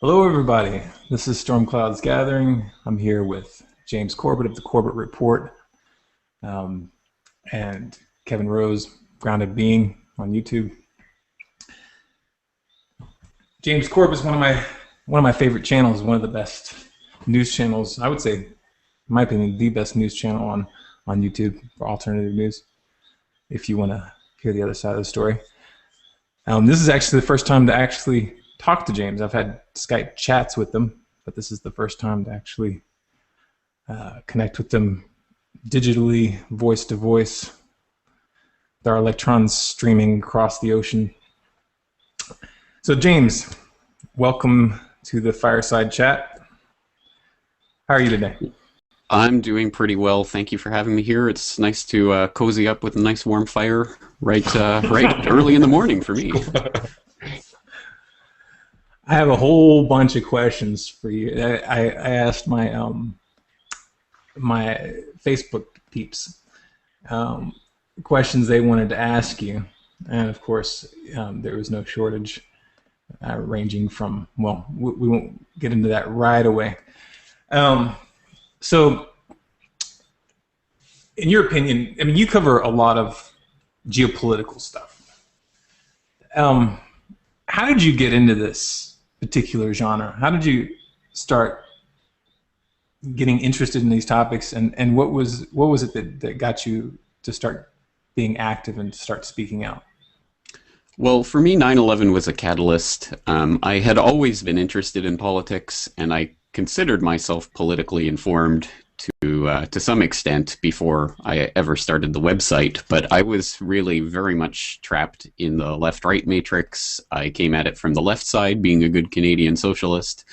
Hello, everybody. This is StormCloudsGathering. I'm here with James Corbett of the Corbett Report and Kevin Rose, GroundedBeing on YouTube. James Corbett is one of my favorite channels. One of the best news channels. I would say, in my opinion, the best news channel on YouTube for alternative news. If you want to hear the other side of the story, this is actually the first time to actually talk to James. I've had Skype chats with them, but this is the first time to actually connect with them digitally, voice to voice, with our electrons streaming across the ocean. So James, welcome to the Fireside Chat. How are you today? I'm doing pretty well. Thank you for having me here. It's nice to cozy up with a nice warm fire right early in the morning for me. I have a whole bunch of questions for you. I asked my my Facebook peeps questions they wanted to ask you, and of course there was no shortage, ranging from, well, we won't get into that right away. So, in your opinion, I mean, you cover a lot of geopolitical stuff. How did you get into this particular genre? How did you start getting interested in these topics, and what was it that got you to start being active and to start speaking out? Well, for me, 9/11 was a catalyst. I had always been interested in politics, and I considered myself politically informed to some extent before I ever started the website, but I was really very much trapped in the left-right matrix. I came at it from the left side, being a good Canadian socialist,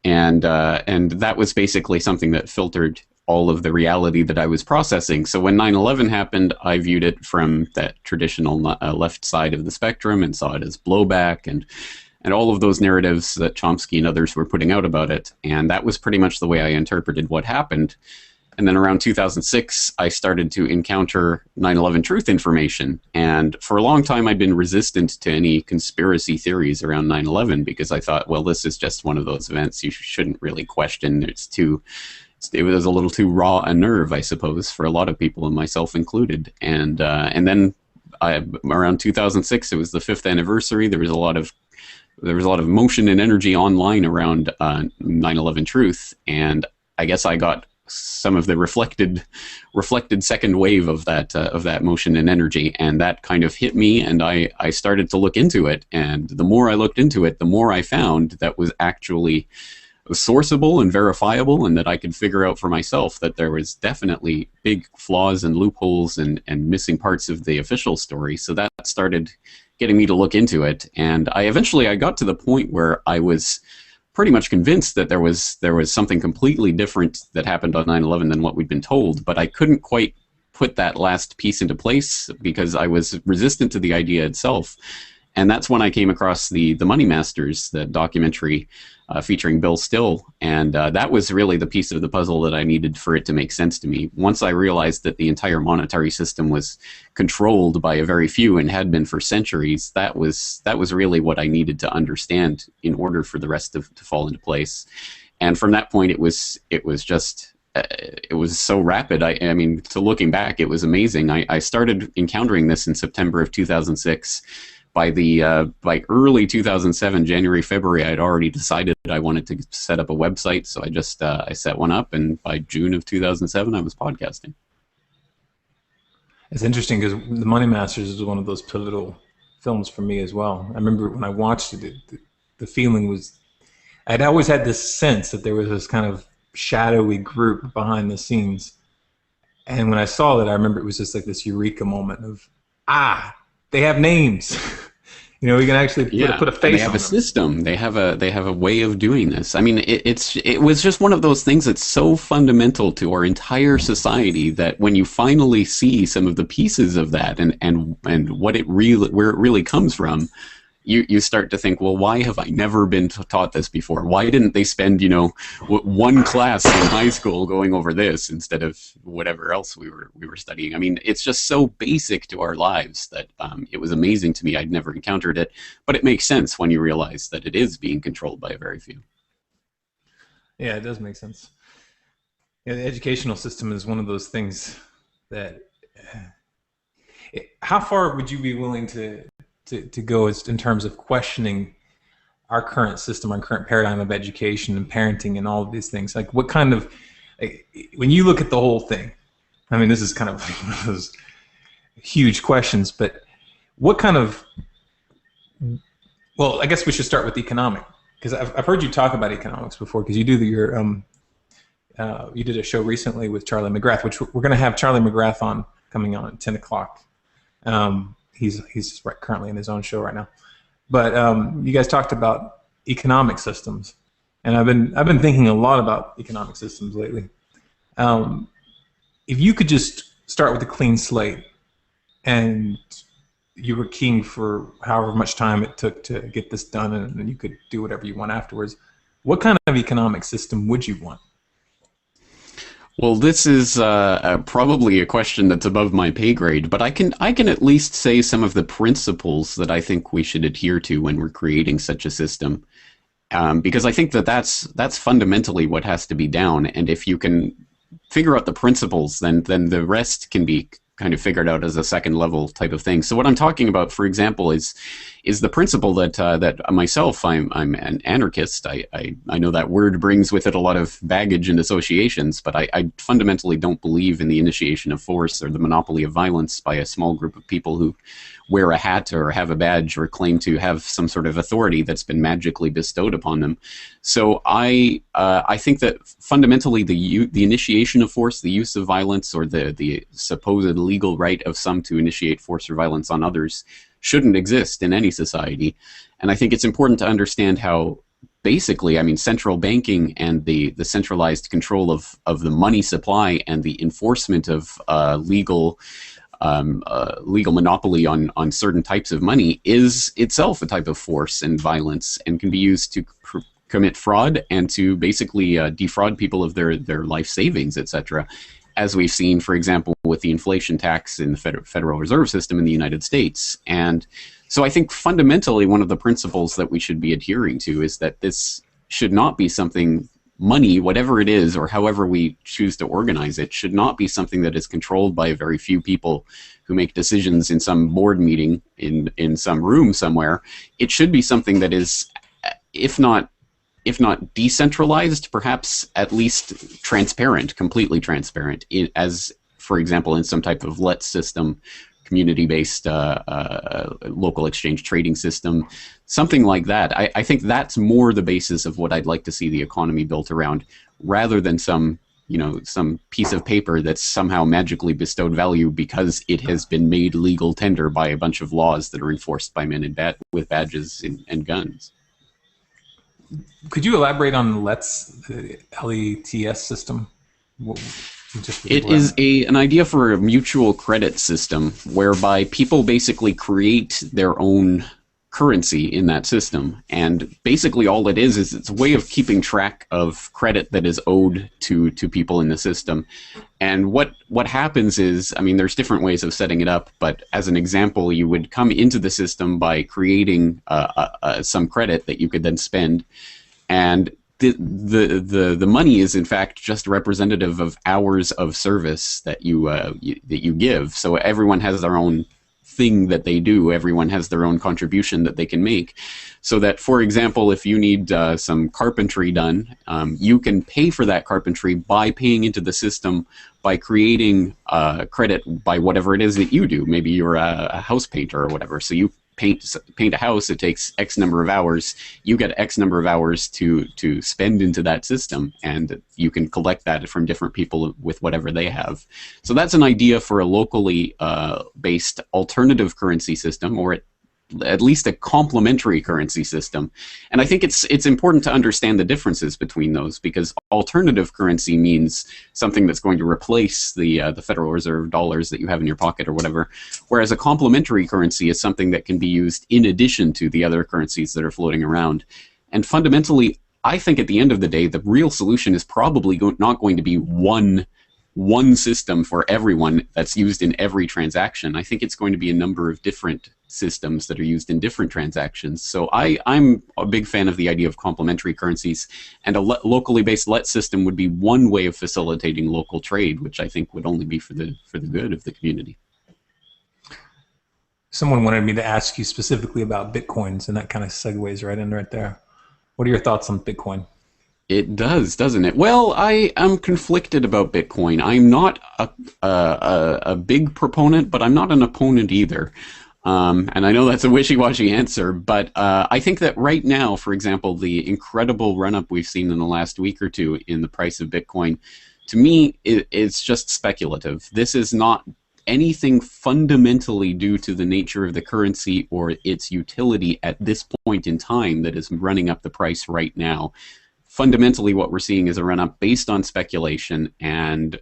and that was basically something that filtered all of the reality that I was processing. So when 9/11 happened, I viewed it from that traditional left side of the spectrum and saw it as blowback and all of those narratives that Chomsky and others were putting out about it. And that was pretty much the way I interpreted what happened. And then around 2006, I started to encounter 9/11 truth information. And for a long time, I'd been resistant to any conspiracy theories around 9/11 because I thought, well, this is just one of those events you shouldn't really question. It was a little too raw a nerve, I suppose, for a lot of people, and myself included. And then around 2006, it was the 5th anniversary. There was a lot of motion and energy online around 9/11 truth, and I guess I got some of the reflected second wave of that motion and energy, and that kind of hit me, and I started to look into it. And the more I looked into it, the more I found that was actually sourceable and verifiable, and that I could figure out for myself that there was definitely big flaws and loopholes and missing parts of the official story. So that started getting me to look into it, and I got to the point where I was pretty much convinced that there was something completely different that happened on 9/11 than what we'd been told, but I couldn't quite put that last piece into place because I was resistant to the idea itself. And that's when I came across the Money Masters, the documentary featuring Bill Still, and that was really the piece of the puzzle that I needed for it to make sense to me. Once I realized that the entire monetary system was controlled by a very few and had been for centuries, that was really what I needed to understand in order for the rest to fall into place. And from that point, it was so rapid. I mean, to looking back, it was amazing. I started encountering this in September of 2006. By early 2007, January, February, I had already decided I wanted to set up a website, so I set one up, and by June of 2007, I was podcasting. It's interesting because The Money Masters is one of those pivotal films for me as well. I remember when I watched it, the feeling was, I'd always had this sense that there was this kind of shadowy group behind the scenes, and when I saw that, I remember it was just like this eureka moment of, they have names. You know, we can actually put a face on them. They have a system. They have a way of doing this. I mean, it was just one of those things that's so fundamental to our entire society that when you finally see some of the pieces of that and where it really comes from, you start to think, well, why have I never been taught this before? Why didn't they spend, one class in high school going over this instead of whatever else we were studying? I mean, it's just so basic to our lives that it was amazing to me. I'd never encountered it, but it makes sense when you realize that it is being controlled by a very few. Yeah, it does make sense. Yeah, the educational system is one of those things that. How far would you be willing to go in terms of questioning our current system, our current paradigm of education and parenting and all of these things? Like, what kind of, when you look at the whole thing, I mean, this is kind of one of those huge questions, but what kind of, well, I guess we should start with economic, because I've heard you talk about economics before, because you do you did a show recently with Charlie McGrath, which we're going to have Charlie McGrath coming on at 10 o'clock. He's currently in his own show right now, but you guys talked about economic systems, and I've been thinking a lot about economic systems lately. If you could just start with a clean slate, and you were king for however much time it took to get this done, and then you could do whatever you want afterwards, what kind of economic system would you want? Well, this is probably a question that's above my pay grade, but I can at least say some of the principles that I think we should adhere to when we're creating such a system, because I think that's fundamentally what has to be down. And if you can figure out the principles, then the rest can be kind of figured out as a second level type of thing. So what I'm talking about, for example, is the principle that myself, I'm an anarchist. I know that word brings with it a lot of baggage and associations, but I fundamentally don't believe in the initiation of force or the monopoly of violence by a small group of people who wear a hat or have a badge or claim to have some sort of authority that's been magically bestowed upon them. So I think that fundamentally the initiation of force, the use of violence, or the supposed legal right of some to initiate force or violence on others shouldn't exist in any society. And I think it's important to understand how basically, I mean, central banking and the centralized control of the money supply and the enforcement of legal monopoly on certain types of money is itself a type of force and violence, and can be used to commit fraud and to basically defraud people of their life savings, etc., as we've seen, for example, with the inflation tax in the Federal Reserve System in the United States. And so I think fundamentally one of the principles that we should be adhering to is that this should not be something, money, whatever it is, or however we choose to organize it, should not be something that is controlled by a very few people who make decisions in some board meeting in some room somewhere. It should be something that is, if not decentralized, perhaps at least transparent, completely transparent, as, for example, in some type of LET system, community-based local exchange trading system, something like that. I think that's more the basis of what I'd like to see the economy built around, rather than some piece of paper that's somehow magically bestowed value because it has been made legal tender by a bunch of laws that are enforced by men with badges and guns. Could you elaborate on the LETS system? It is an idea for a mutual credit system whereby people basically create their own currency in that system. And basically all it is it's a way of keeping track of credit that is owed to people in the system. And what happens is, I mean, there's different ways of setting it up, but as an example, you would come into the system by creating some credit that you could then spend. And the money is in fact just representative of hours of service that you give. So everyone has their own thing that they do. Everyone has their own contribution that they can make. So that, for example, if you need some carpentry done, you can pay for that carpentry by paying into the system by creating credit by whatever it is that you do. Maybe you're a house painter or whatever. So you paint a house, it takes X number of hours. You get X number of hours to spend into that system, and you can collect that from different people with whatever they have. So that's an idea for a locally based alternative currency system, or at least a complementary currency system. And I think it's important to understand the differences between those, because alternative currency means something that's going to replace the Federal Reserve dollars that you have in your pocket or whatever, whereas a complementary currency is something that can be used in addition to the other currencies that are floating around. And fundamentally, I think at the end of the day, the real solution is probably not going to be one system for everyone that's used in every transaction. I think it's going to be a number of different systems that are used in different transactions. So I'm a big fan of the idea of complementary currencies, and a locally based let system would be one way of facilitating local trade, which I think would only be for the good of the community. Someone wanted me to ask you specifically about Bitcoins, and that kind of segues right in right there. What are your thoughts on Bitcoin? It does, doesn't it? Well, I am conflicted about Bitcoin. I'm not a big proponent, but I'm not an opponent either. And I know that's a wishy-washy answer, but I think that right now, for example, the incredible run-up we've seen in the last week or two in the price of Bitcoin, to me, it's just speculative. This is not anything fundamentally due to the nature of the currency or its utility at this point in time that is running up the price right now. Fundamentally, what we're seeing is a run-up based on speculation, and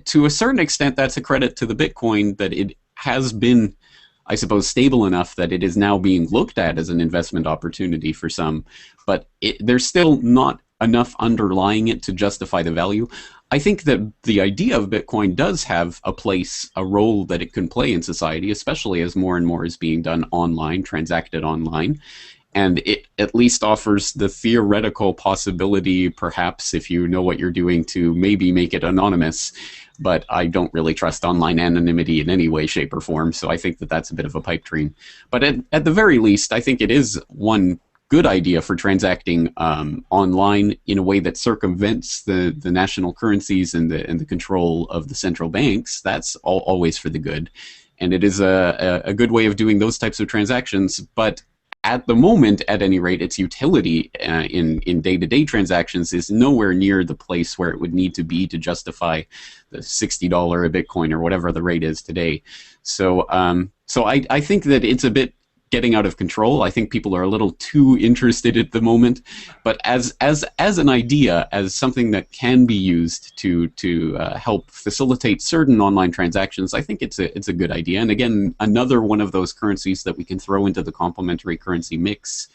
to a certain extent, that's a credit to the Bitcoin that it has been, I suppose, stable enough that it is now being looked at as an investment opportunity for some, but there's still not enough underlying it to justify the value. I think that the idea of Bitcoin does have a place, a role that it can play in society, especially as more and more is being done online, transacted online. And it at least offers the theoretical possibility, perhaps, if you know what you're doing, to maybe make it anonymous. But I don't really trust online anonymity in any way, shape, or form. So I think that that's a bit of a pipe dream. But at the very least, I think it is one good idea for transacting online in a way that circumvents the national currencies and the control of the central banks. That's always for the good. And it is a good way of doing those types of transactions. But at the moment, at any rate, its utility in day-to-day transactions is nowhere near the place where it would need to be to justify the $60 a Bitcoin or whatever the rate is today. So I think that it's a bit getting out of control. I think people are a little too interested at the moment. But as an idea, as something that can be used to help facilitate certain online transactions, I think it's a good idea. And again, another one of those currencies that we can throw into the complementary currency mix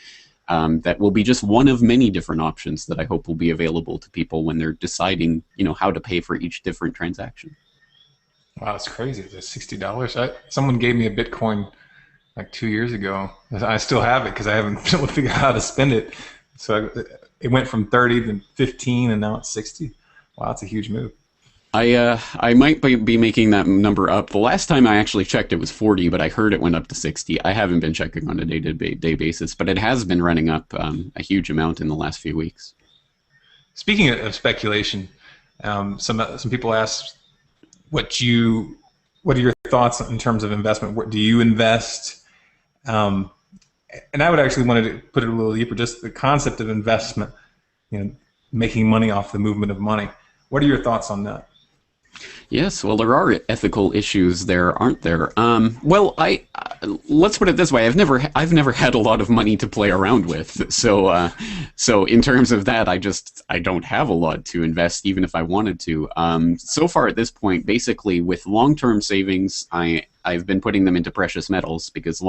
that will be just one of many different options that I hope will be available to people when they're deciding, how to pay for each different transaction. Wow, that's crazy. It's $60. Someone gave me a Bitcoin like 2 years ago. I still have it because I haven't been able to figure out how to spend it. So it went from 30 to 15, and now it's 60. Wow, that's a huge move. I might be making that number up. The last time I actually checked, it was 40, but I heard it went up to 60. I haven't been checking on a day-to-day basis, but it has been running up a huge amount in the last few weeks. Speaking of speculation, some people ask, what are your thoughts in terms of investment? What do you invest? And I would actually want to put it a little deeper, just the concept of investment, making money off the movement of money. What are your thoughts on that? Yes, well, there are ethical issues there, aren't there? Well, let's put it this way: I've never had a lot of money to play around with, so in terms of that, I don't have a lot to invest, even if I wanted to. So far at this point, basically with long-term savings, I've been putting them into precious metals because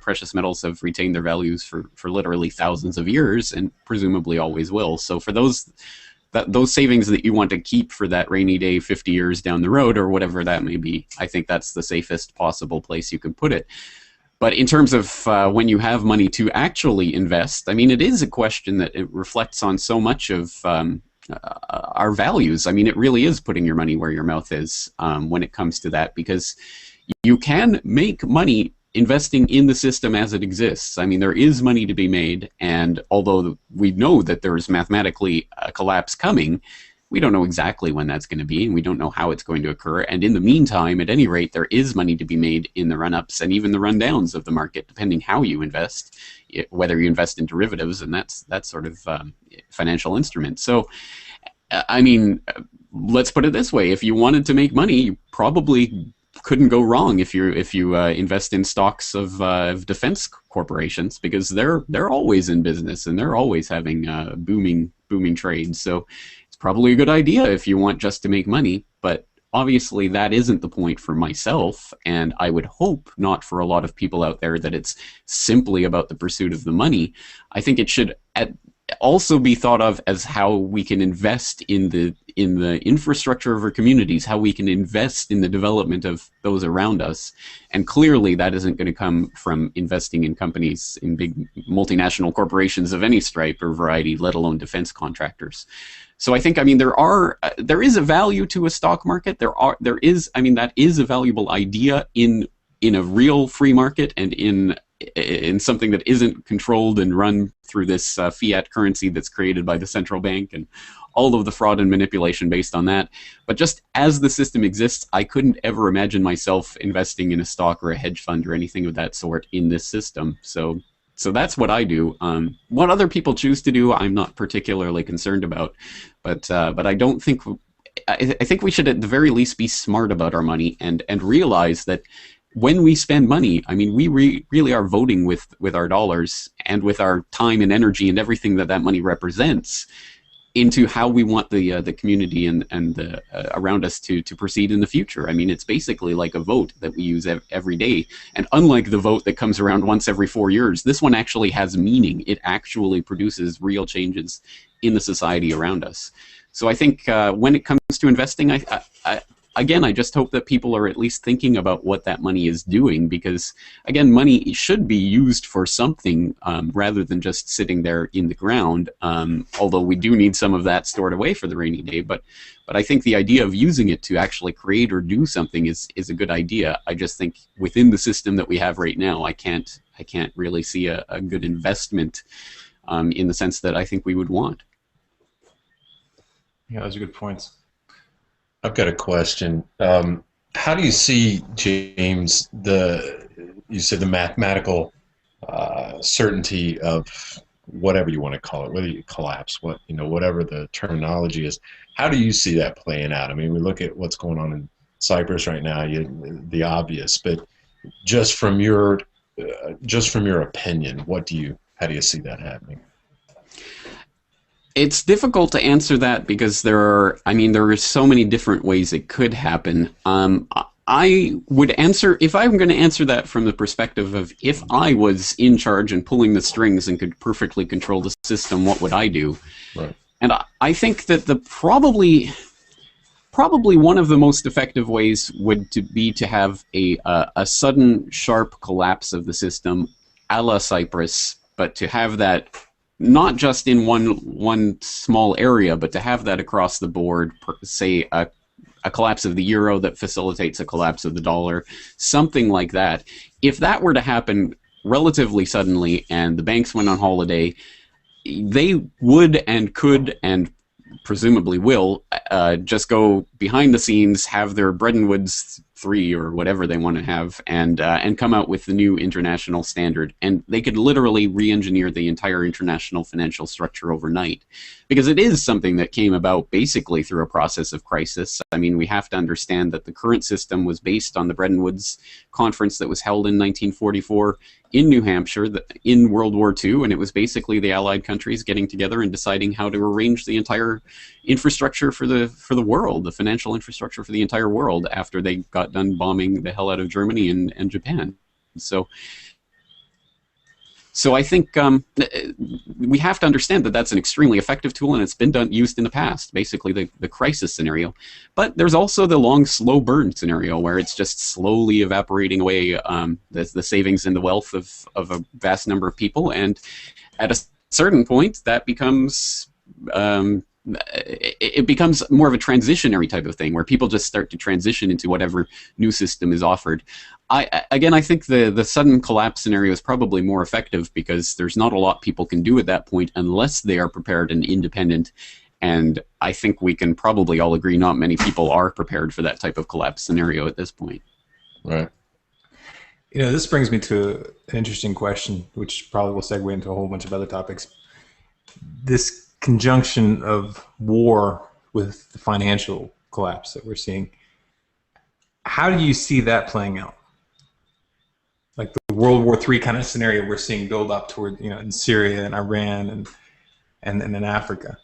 precious metals have retained their values for literally thousands of years and presumably always will. So for those savings that you want to keep for that rainy day 50 years down the road or whatever that may be, I think that's the safest possible place you can put it. But in terms of when you have money to actually invest, I mean, it is a question that it reflects on so much of our values. I mean, it really is putting your money where your mouth is when it comes to that, because you can make money investing in the system as it exists. I mean, there is money to be made, and although we know that there is mathematically a collapse coming, we don't know exactly when that's going to be, and we don't know how it's going to occur. And in the meantime, at any rate, there is money to be made in the run-ups and even the rundowns of the market, depending how you invest, whether you invest in derivatives, and that's sort of financial instrument. So, I mean, let's put it this way: if you wanted to make money, you probably couldn't go wrong if you invest in stocks of defense corporations, because they're always in business and they're always having booming trades. So it's probably a good idea if you want just to make money, but obviously that isn't the point for myself, and I would hope not for a lot of people out there that it's simply about the pursuit of the money. I think it should also be thought of as how we can invest in the infrastructure of our communities, how we can invest in the development of those around us. And clearly that isn't going to come from investing in companies, in big multinational corporations of any stripe or variety, let alone defense contractors. So I think, I mean, there is a value to a stock market. That is a valuable idea in a real free market, and in something that isn't controlled and run through this fiat currency that's created by the central bank and all of the fraud and manipulation based on that. But just as the system exists, I couldn't ever imagine myself investing in a stock or a hedge fund or anything of that sort in this system. So that's what I do. What other people choose to do, I'm not particularly concerned about. But I don't think, I think we should at the very least be smart about our money and realize that when we spend money, I mean, we really are voting with our dollars and with our time and energy and everything that money represents into how we want the community and the around us to proceed in the future. I mean, it's basically like a vote that we use every day. And unlike the vote that comes around once every 4 years, this one actually has meaning. It actually produces real changes in the society around us. So I think when it comes to investing, again, I just hope that people are at least thinking about what that money is doing, because, again, money should be used for something rather than just sitting there in the ground, although we do need some of that stored away for the rainy day. But I think the idea of using it to actually create or do something is a good idea. I just think within the system that we have right now, I can't really see a good investment in the sense that I think we would want. Yeah, those are good points. I've got a question. How do you see, James, you said the mathematical certainty of whatever you want to call it, whether you collapse, whatever the terminology is. How do you see that playing out? I mean, we look at what's going on in Cyprus right now, the obvious, but just from your opinion, how do you see that happening? It's difficult to answer that because there are so many different ways it could happen. I would answer, if I'm going to answer that from the perspective of if I was in charge and pulling the strings and could perfectly control the system, what would I do? Right. And I think that probably one of the most effective ways would be to have a sudden, sharp collapse of the system, a la Cyprus, but to have that not just in one small area, but to have that across the board, say a collapse of the euro that facilitates a collapse of the dollar, something like that. If that were to happen relatively suddenly and the banks went on holiday, they would and could and presumably will just go behind the scenes, have their Bretton Woods 3 or whatever they want to have, and come out with the new international standard. And they could literally re-engineer the entire international financial structure overnight, because it is something that came about basically through a process of crisis. I mean, we have to understand that the current system was based on the Bretton Woods conference that was held in 1944 in New Hampshire in World War II, and it was basically the Allied countries getting together and deciding how to arrange the entire infrastructure for the world, the financial infrastructure for the entire world, after they got done bombing the hell out of Germany and Japan. So I think we have to understand that that's an extremely effective tool, and it's been used in the past, basically the crisis scenario. But there's also the long, slow burn scenario, where it's just slowly evaporating away the savings and the wealth of a vast number of people. And at a certain point, that becomes it becomes more of a transitionary type of thing, where people just start to transition into whatever new system is offered. I think the sudden collapse scenario is probably more effective, because there's not a lot people can do at that point unless they are prepared and independent. And I think we can probably all agree not many people are prepared for that type of collapse scenario at this point. Right. This brings me to an interesting question, which probably will segue into a whole bunch of other topics. This conjunction of war with the financial collapse that we're seeing, How do you see that playing out? Like the World War III kind of scenario we're seeing build up toward, in Syria and Iran and in Africa.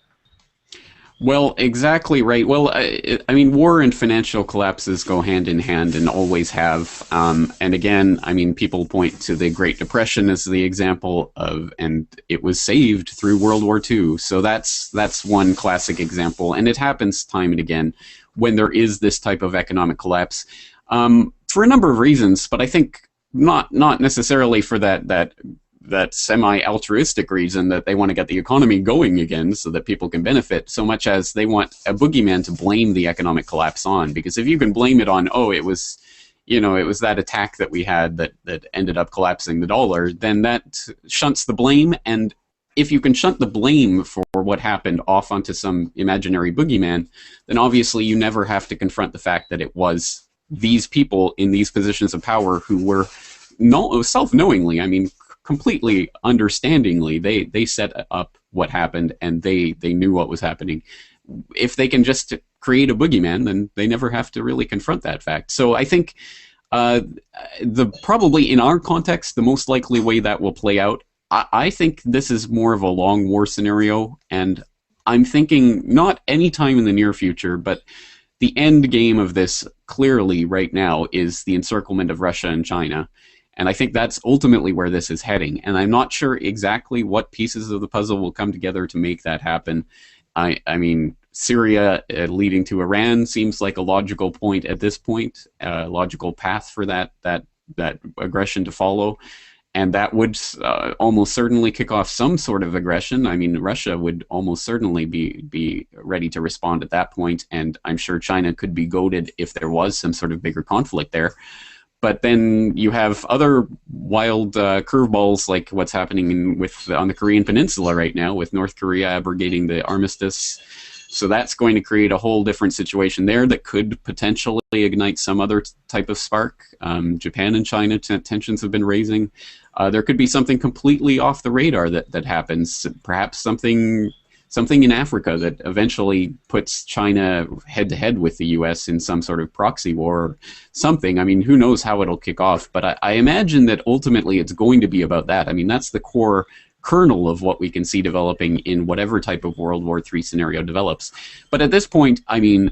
Well, exactly right. Well, I mean, war and financial collapses go hand in hand and always have. And again, I mean, people point to the Great Depression as the example of, and it was saved through World War II. So that's one classic example, and it happens time and again when there is this type of economic collapse, for a number of reasons. But I think not necessarily for that semi-altruistic reason that they want to get the economy going again so that people can benefit, so much as they want a boogeyman to blame the economic collapse on. Because if you can blame it on, oh, it was that attack that we had that ended up collapsing the dollar, then that shunts the blame. And if you can shunt the blame for what happened off onto some imaginary boogeyman, then obviously you never have to confront the fact that it was these people in these positions of power who were self-knowingly, I mean, completely understandingly, they set up what happened, and they knew what was happening. If they can just create a boogeyman, then they never have to really confront that fact. So I think probably in our context, the most likely way that will play out, I think this is more of a long war scenario, and I'm thinking not anytime in the near future, but the end game of this clearly right now is the encirclement of Russia and China. And I think that's ultimately where this is heading. And I'm not sure exactly what pieces of the puzzle will come together to make that happen. I mean, Syria leading to Iran seems like a logical point at this point, a logical path for that aggression to follow. And that would almost certainly kick off some sort of aggression. I mean, Russia would almost certainly be ready to respond at that point. And I'm sure China could be goaded if there was some sort of bigger conflict there. But then you have other wild curveballs like what's happening on the Korean Peninsula right now, with North Korea abrogating the armistice. So that's going to create a whole different situation there that could potentially ignite some other type of spark. Japan and China tensions have been raising. There could be something completely off the radar that happens. Perhaps something in Africa that eventually puts China head-to-head with the U.S. in some sort of proxy war or something. I mean, who knows how it'll kick off, but I imagine that ultimately it's going to be about that. I mean, that's the core kernel of what we can see developing in whatever type of World War III scenario develops. But at this point, I mean,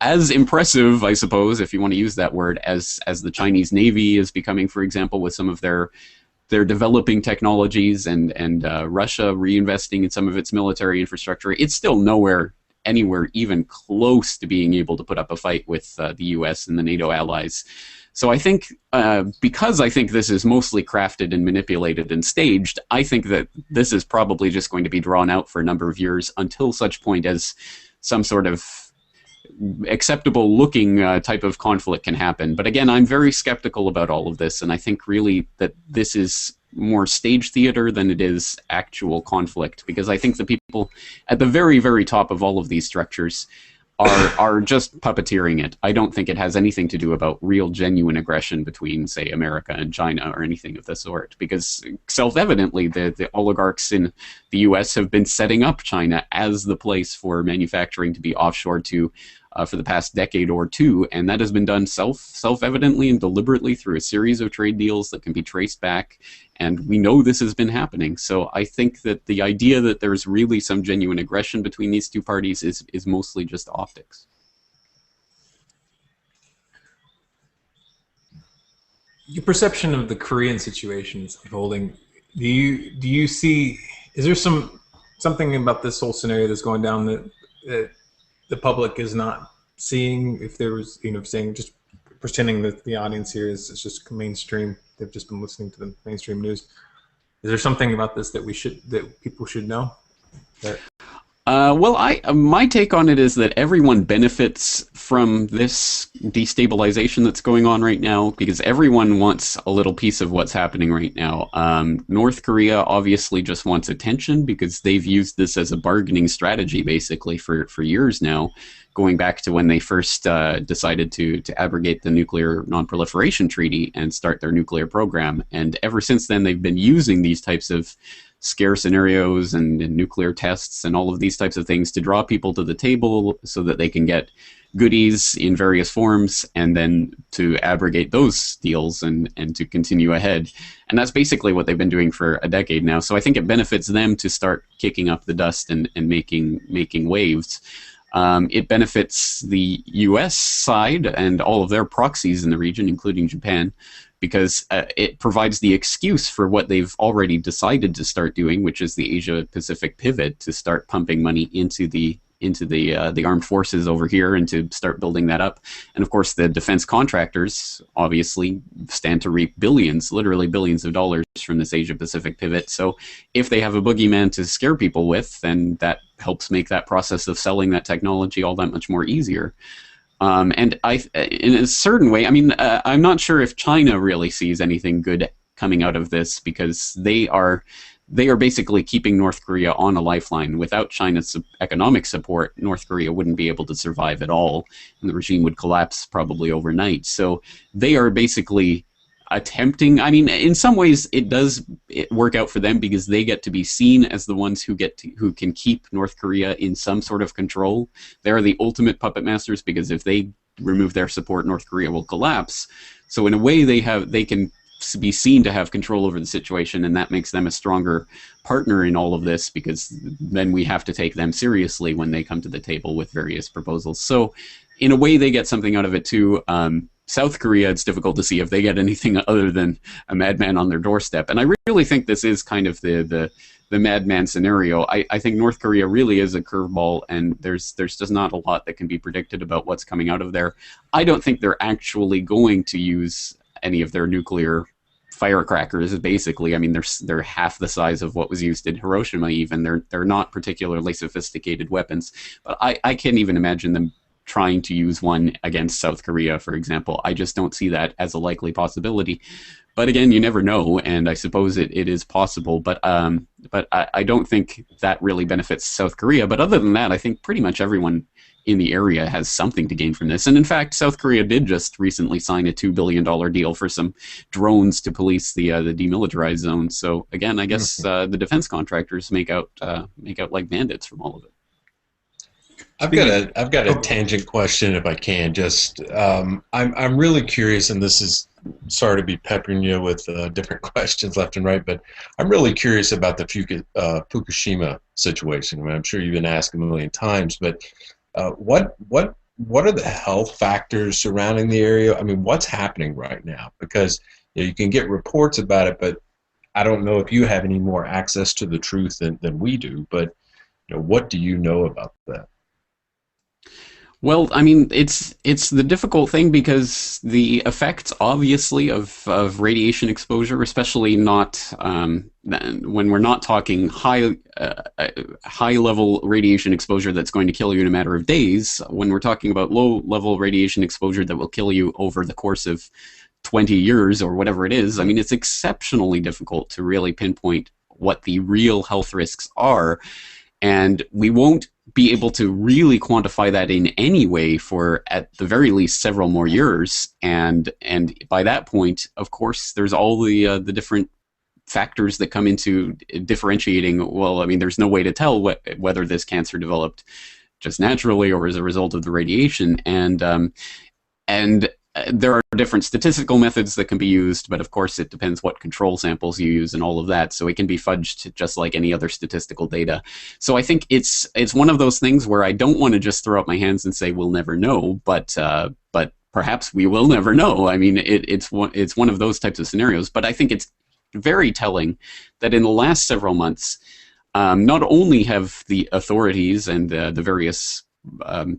as impressive, I suppose, if you want to use that word, as the Chinese Navy is becoming, for example, with some of their developing technologies and Russia reinvesting in some of its military infrastructure, it's still anywhere even close to being able to put up a fight with the US and the NATO allies. So I think, because I think this is mostly crafted and manipulated and staged, I think that this is probably just going to be drawn out for a number of years until such point as some sort of acceptable looking type of conflict can happen. But again, I'm very skeptical about all of this, and I think really that this is more stage theater than it is actual conflict, because I think the people at the very, very top of all of these structures are just puppeteering it. I don't think it has anything to do about real, genuine aggression between, say, America and China or anything of the sort, because self-evidently the oligarchs in the U.S. have been setting up China as the place for manufacturing to be offshore to for the past decade or two, and that has been done self-evidently and deliberately through a series of trade deals that can be traced back, and we know this has been happening. So I think that the idea that there's really some genuine aggression between these two parties is mostly just optics. Your perception of the Korean situation is unfolding. Do you see? Is there something about this whole scenario that's going down that the public is not seeing? If there was, saying, just pretending that the audience here is just mainstream, they've just been listening to the mainstream news. Is there something about this that people should know? Well, my take on it is that everyone benefits from this destabilization that's going on right now, because everyone wants a little piece of what's happening right now. North Korea obviously just wants attention because they've used this as a bargaining strategy basically for years now, going back to when they first decided to abrogate the Nuclear Non-Proliferation Treaty and start their nuclear program. And ever since then, they've been using these types of scare scenarios and nuclear tests and all of these types of things to draw people to the table so that they can get goodies in various forms, and then to abrogate those deals and to continue ahead. And that's basically what they've been doing for a decade now. So I think it benefits them to start kicking up the dust and making waves. It benefits the US side and all of their proxies in the region, including Japan, because it provides the excuse for what they've already decided to start doing, which is the Asia-Pacific pivot, to start pumping money into the armed forces over here and to start building that up. And of course, the defense contractors obviously stand to reap billions, literally billions of dollars from this Asia-Pacific pivot. So if they have a boogeyman to scare people with, then that helps make that process of selling that technology all that much more easier. And in a certain way, I mean, I'm not sure if China really sees anything good coming out of this, because they are basically keeping North Korea on a lifeline. Without China's economic support, North Korea wouldn't be able to survive at all, and the regime would collapse probably overnight. So they are basically attempting, I mean, in some ways it does work out for them, because they get to be seen as the ones who can keep North Korea in some sort of control. They're the ultimate puppet masters, because if they remove their support, North Korea will collapse. So in a way, they can be seen to have control over the situation, and that makes them a stronger partner in all of this, because then we have to take them seriously when they come to the table with various proposals. So in a way, they get something out of it too. South Korea, it's difficult to see if they get anything other than a madman on their doorstep. And I really think this is kind of the madman scenario. I think North Korea really is a curveball, and there's just not a lot that can be predicted about what's coming out of there. I don't think they're actually going to use any of their nuclear firecrackers, basically. I mean, they're half the size of what was used in Hiroshima even. They're not particularly sophisticated weapons. But I can't even imagine them trying to use one against South Korea, for example. I just don't see that as a likely possibility. But again, you never know, and I suppose it is possible. But I don't think that really benefits South Korea. But other than that, I think pretty much everyone in the area has something to gain from this. And in fact, South Korea did just recently sign a $2 billion deal for some drones to police the demilitarized zone. So again, I guess the defense contractors make out like bandits from all of it. I've got a tangent question, if I can. Just I'm really curious, and this is, sorry to be peppering you with different questions left and right, but I'm really curious about the Fukushima situation. I mean, I'm sure you've been asked a million times, but what are the health factors surrounding the area? I mean, what's happening right now? Because you can get reports about it, but I don't know if you have any more access to the truth than we do. But what do you know about that? Well, I mean, it's the difficult thing, because the effects, obviously, of radiation exposure, especially not when we're not talking high level radiation exposure that's going to kill you in a matter of days. When we're talking about low level radiation exposure that will kill you over the course of 20 years or whatever it is, I mean, it's exceptionally difficult to really pinpoint what the real health risks are, and we won't be able to really quantify that in any way for, at the very least, several more years. And by that point, of course, there's all the different factors that come into differentiating. Well, I mean, there's no way to tell whether this cancer developed just naturally or as a result of the radiation. And there are different statistical methods that can be used, but of course it depends what control samples you use and all of that. So it can be fudged just like any other statistical data. So I think it's one of those things where I don't want to just throw up my hands and say we'll never know, but perhaps we will never know. I mean, it's one of those types of scenarios. But I think it's very telling that in the last several months, not only have the authorities and the various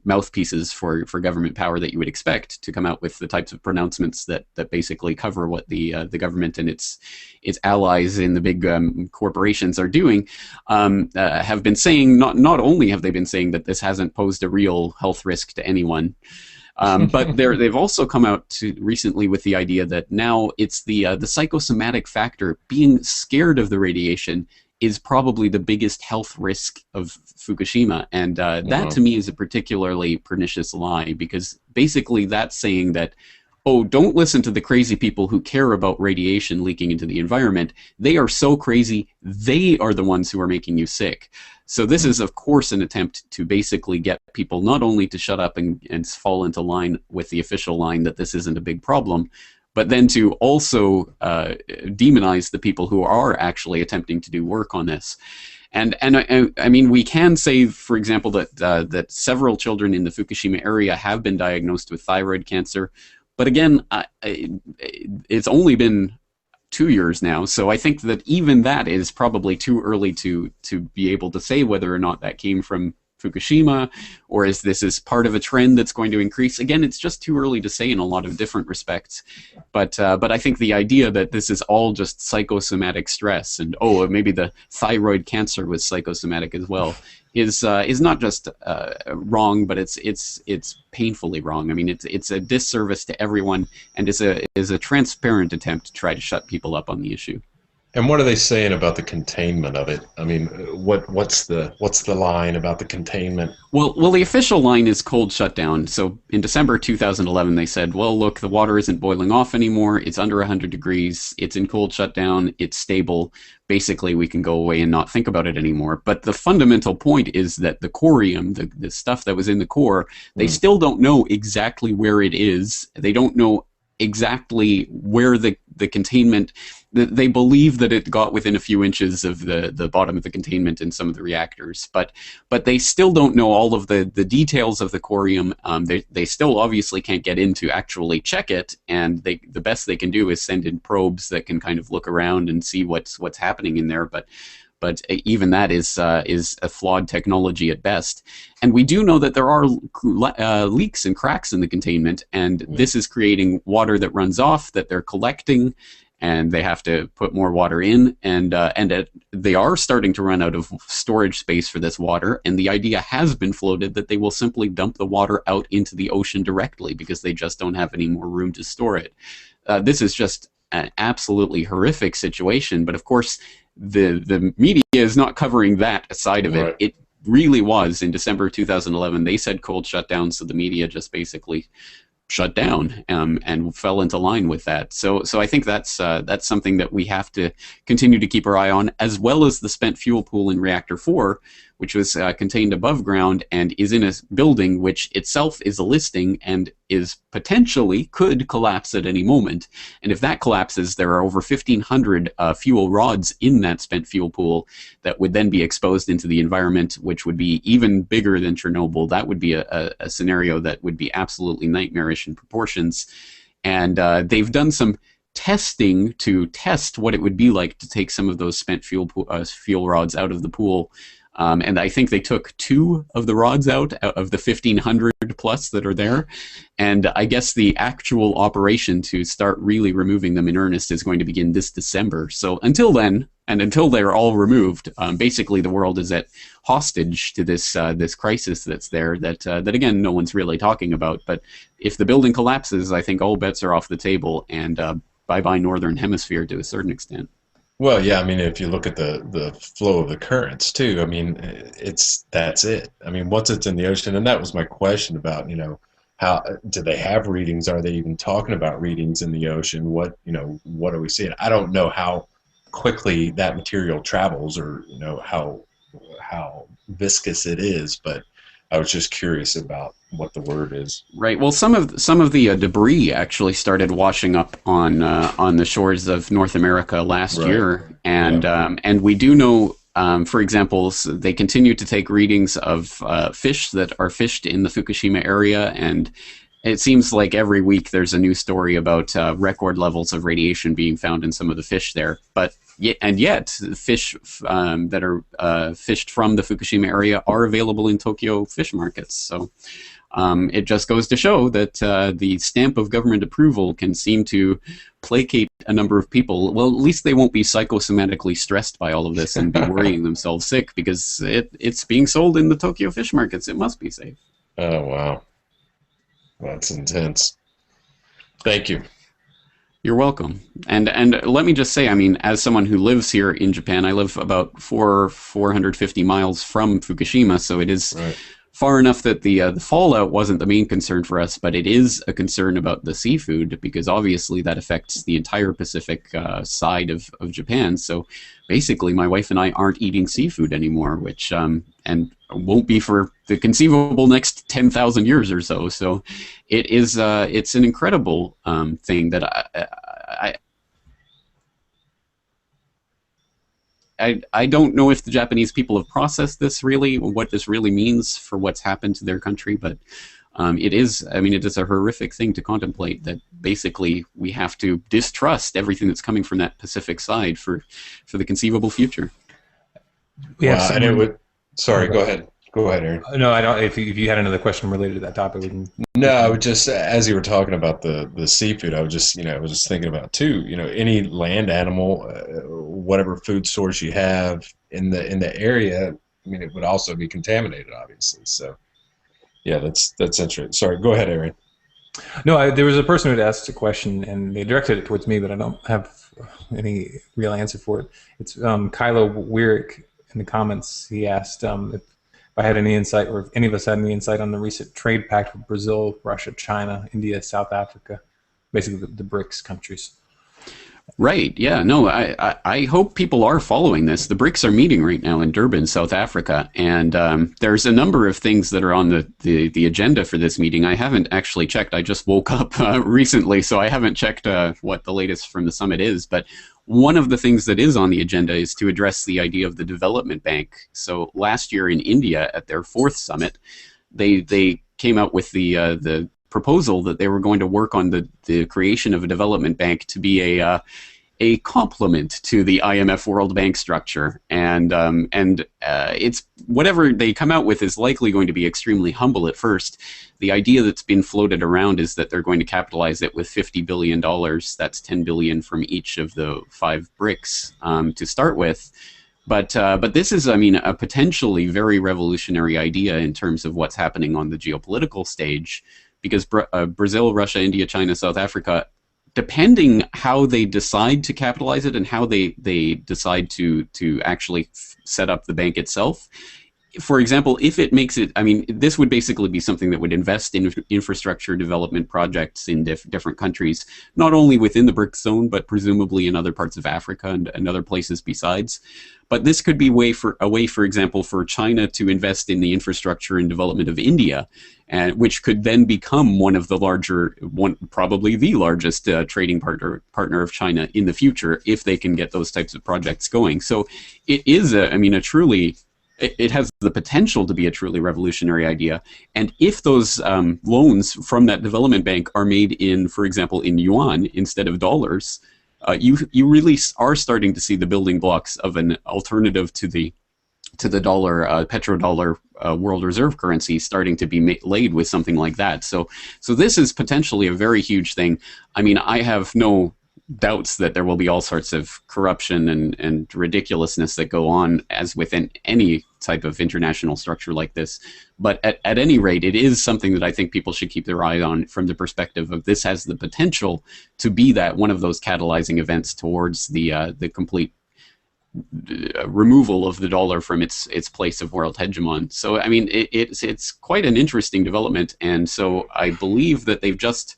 mouthpieces for government power that you would expect to come out with the types of pronouncements that basically cover what the government and its allies in the big corporations are doing, have been saying, not only have they been saying that this hasn't posed a real health risk to anyone, but they've also come out recently with the idea that now it's the psychosomatic factor, being scared of the radiation, is probably the biggest health risk of Fukushima. And that to me is a particularly pernicious lie, because basically that's saying that oh, don't listen to the crazy people who care about radiation leaking into the environment. They are so crazy, they are the ones who are making you sick. So this is, of course, an attempt to basically get people not only to shut up and fall into line with the official line that this isn't a big problem, but then to also demonize the people who are actually attempting to do work on this. And I mean, we can say, for example, that several children in the Fukushima area have been diagnosed with thyroid cancer. But again, it's only been 2 years now, so I think that even that is probably too early to be able to say whether or not that came from Fukushima, or is this is part of a trend that's going to increase. Again, it's just too early to say in a lot of different respects. But I think the idea that this is all just psychosomatic stress, and oh, maybe the thyroid cancer was psychosomatic as well, is not just wrong, but it's painfully wrong. I mean, it's a disservice to everyone, and is a transparent attempt to try to shut people up on the issue. And what are they saying about the containment of it? I mean, what's the line about the containment? Well, the official line is cold shutdown. So in December 2011, they said, well, look, the water isn't boiling off anymore. It's under 100 degrees. It's in cold shutdown. It's stable. Basically, we can go away and not think about it anymore. But the fundamental point is that the corium, the stuff that was in the core, they still don't know exactly where it is. They don't know exactly where the containment, they believe that it got within a few inches of the bottom of the containment in some of the reactors, but they still don't know all of the details of the corium. They still obviously can't get in to actually check it, and the best they can do is send in probes that can kind of look around and see what's happening in there, but even that is a flawed technology at best. And we do know that there are leaks and cracks in the containment, and this is creating water that runs off that they're collecting, and they have to put more water in, and they are starting to run out of storage space for this water, and the idea has been floated that they will simply dump the water out into the ocean directly because they just don't have any more room to store it. This is just an absolutely horrific situation, but of course, the media is not covering that side of it. Right. It really was in December 2011. They said cold shutdown, so the media just basically shut down and fell into line with that. So I think that's something that we have to continue to keep our eye on, as well as the spent fuel pool in Reactor 4, which was contained above ground and is in a building which itself is a listing and is potentially could collapse at any moment. And if that collapses, there are over 1,500 fuel rods in that spent fuel pool that would then be exposed into the environment, which would be even bigger than Chernobyl. That would be a scenario that would be absolutely nightmarish in proportions. And they've done some testing to test what it would be like to take some of those spent fuel rods out of the pool. And I think they took 2 of the rods out of the 1,500 plus that are there. And I guess the actual operation to start really removing them in earnest is going to begin this December. So until then, and until they're all removed, basically the world is at hostage to this crisis that's there that again, no one's really talking about. But if the building collapses, I think all bets are off the table, and bye-bye Northern Hemisphere to a certain extent. Well, yeah, I mean, if you look at the flow of the currents too, I mean, that's it. I mean, once it's in the ocean, and that was my question about, how do they have readings? Are they even talking about readings in the ocean? What are we seeing? I don't know how quickly that material travels, or how viscous it is, but I was just curious about what the word is. Right. Well, some of the debris actually started washing up on the shores of North America last year, and we do know, for example, they continue to take readings of fish that are fished in the Fukushima area, and it seems like every week there's a new story about record levels of radiation being found in some of the fish there. But yet fish that are fished from the Fukushima area are available in Tokyo fish markets. So it just goes to show that the stamp of government approval can seem to placate a number of people. Well, at least they won't be psychosomatically stressed by all of this and be worrying themselves sick, because it's being sold in the Tokyo fish markets. It must be safe. Oh, wow. That's intense. Thank you. You're welcome. And let me just say, I mean, as someone who lives here in Japan, I live about 450 miles from Fukushima, so it is far enough that the fallout wasn't the main concern for us, but it is a concern about the seafood, because obviously that affects the entire Pacific side of Japan. So basically, my wife and I aren't eating seafood anymore, which and won't be for the conceivable next 10,000 years or so. So it is it's an incredible thing that I don't know if the Japanese people have processed this really, what this really means for what's happened to their country, but it is, I mean, it is a horrific thing to contemplate, that basically we have to distrust everything that's coming from that Pacific side for the conceivable future. Yes, and it would. Sorry, go ahead. Go ahead, Aaron. No, I don't. If you had another question related to that topic, we can. No, I would just, as you were talking about the seafood, I was just thinking about too. Any land animal, whatever food source you have in the area, I mean, it would also be contaminated, obviously. So, yeah, that's interesting. Sorry, go ahead, Aaron. No, there was a person who had asked a question, and they directed it towards me, but I don't have any real answer for it. It's Kylo Weirick in the comments. He asked if I had any insight, or if any of us had any insight on the recent trade pact with Brazil, Russia, China, India, South Africa, basically the BRICS countries. Right. Yeah. No, I hope people are following this. The BRICS are meeting right now in Durban, South Africa, and there's a number of things that are on the agenda for this meeting. I haven't actually checked. I just woke up recently, so I haven't checked what the latest from the summit is. But one of the things that is on the agenda is to address the idea of the development bank. So last year in India at their 4th summit, they came out with the proposal that they were going to work on the creation of a development bank to be a complement to the IMF World Bank structure, and it's whatever they come out with is likely going to be extremely humble at first. The idea that's been floated around is that they're going to capitalize it with $50 billion. That's $10 billion from each of the 5 BRICS to start with. But this is, I mean, a potentially very revolutionary idea in terms of what's happening on the geopolitical stage, because Brazil, Russia, India, China, South Africa, depending how they decide to capitalize it and how they decide to actually set up the bank itself. For example, if it makes it, I mean, this would basically be something that would invest in infrastructure development projects in different countries, not only within the BRICS zone, but presumably in other parts of Africa and other places besides. But this could be a way, for example, for China to invest in the infrastructure and development of India, and which could then become one of the larger, probably the largest trading partner of China in the future, if they can get those types of projects going. So it is, it has the potential to be a truly revolutionary idea. And if those loans from that development bank are made in, for example, in yuan instead of dollars, you really are starting to see the building blocks of an alternative to the dollar, petrodollar world reserve currency starting to be laid with something like that. So this is potentially a very huge thing. I mean, I have no doubts that there will be all sorts of corruption and ridiculousness that go on as within any type of international structure like this. But at any rate, it is something that I think people should keep their eye on from the perspective of this has the potential to be that one of those catalyzing events towards the complete removal of the dollar from its place of world hegemon. So I mean, it's quite an interesting development, and so I believe that they've just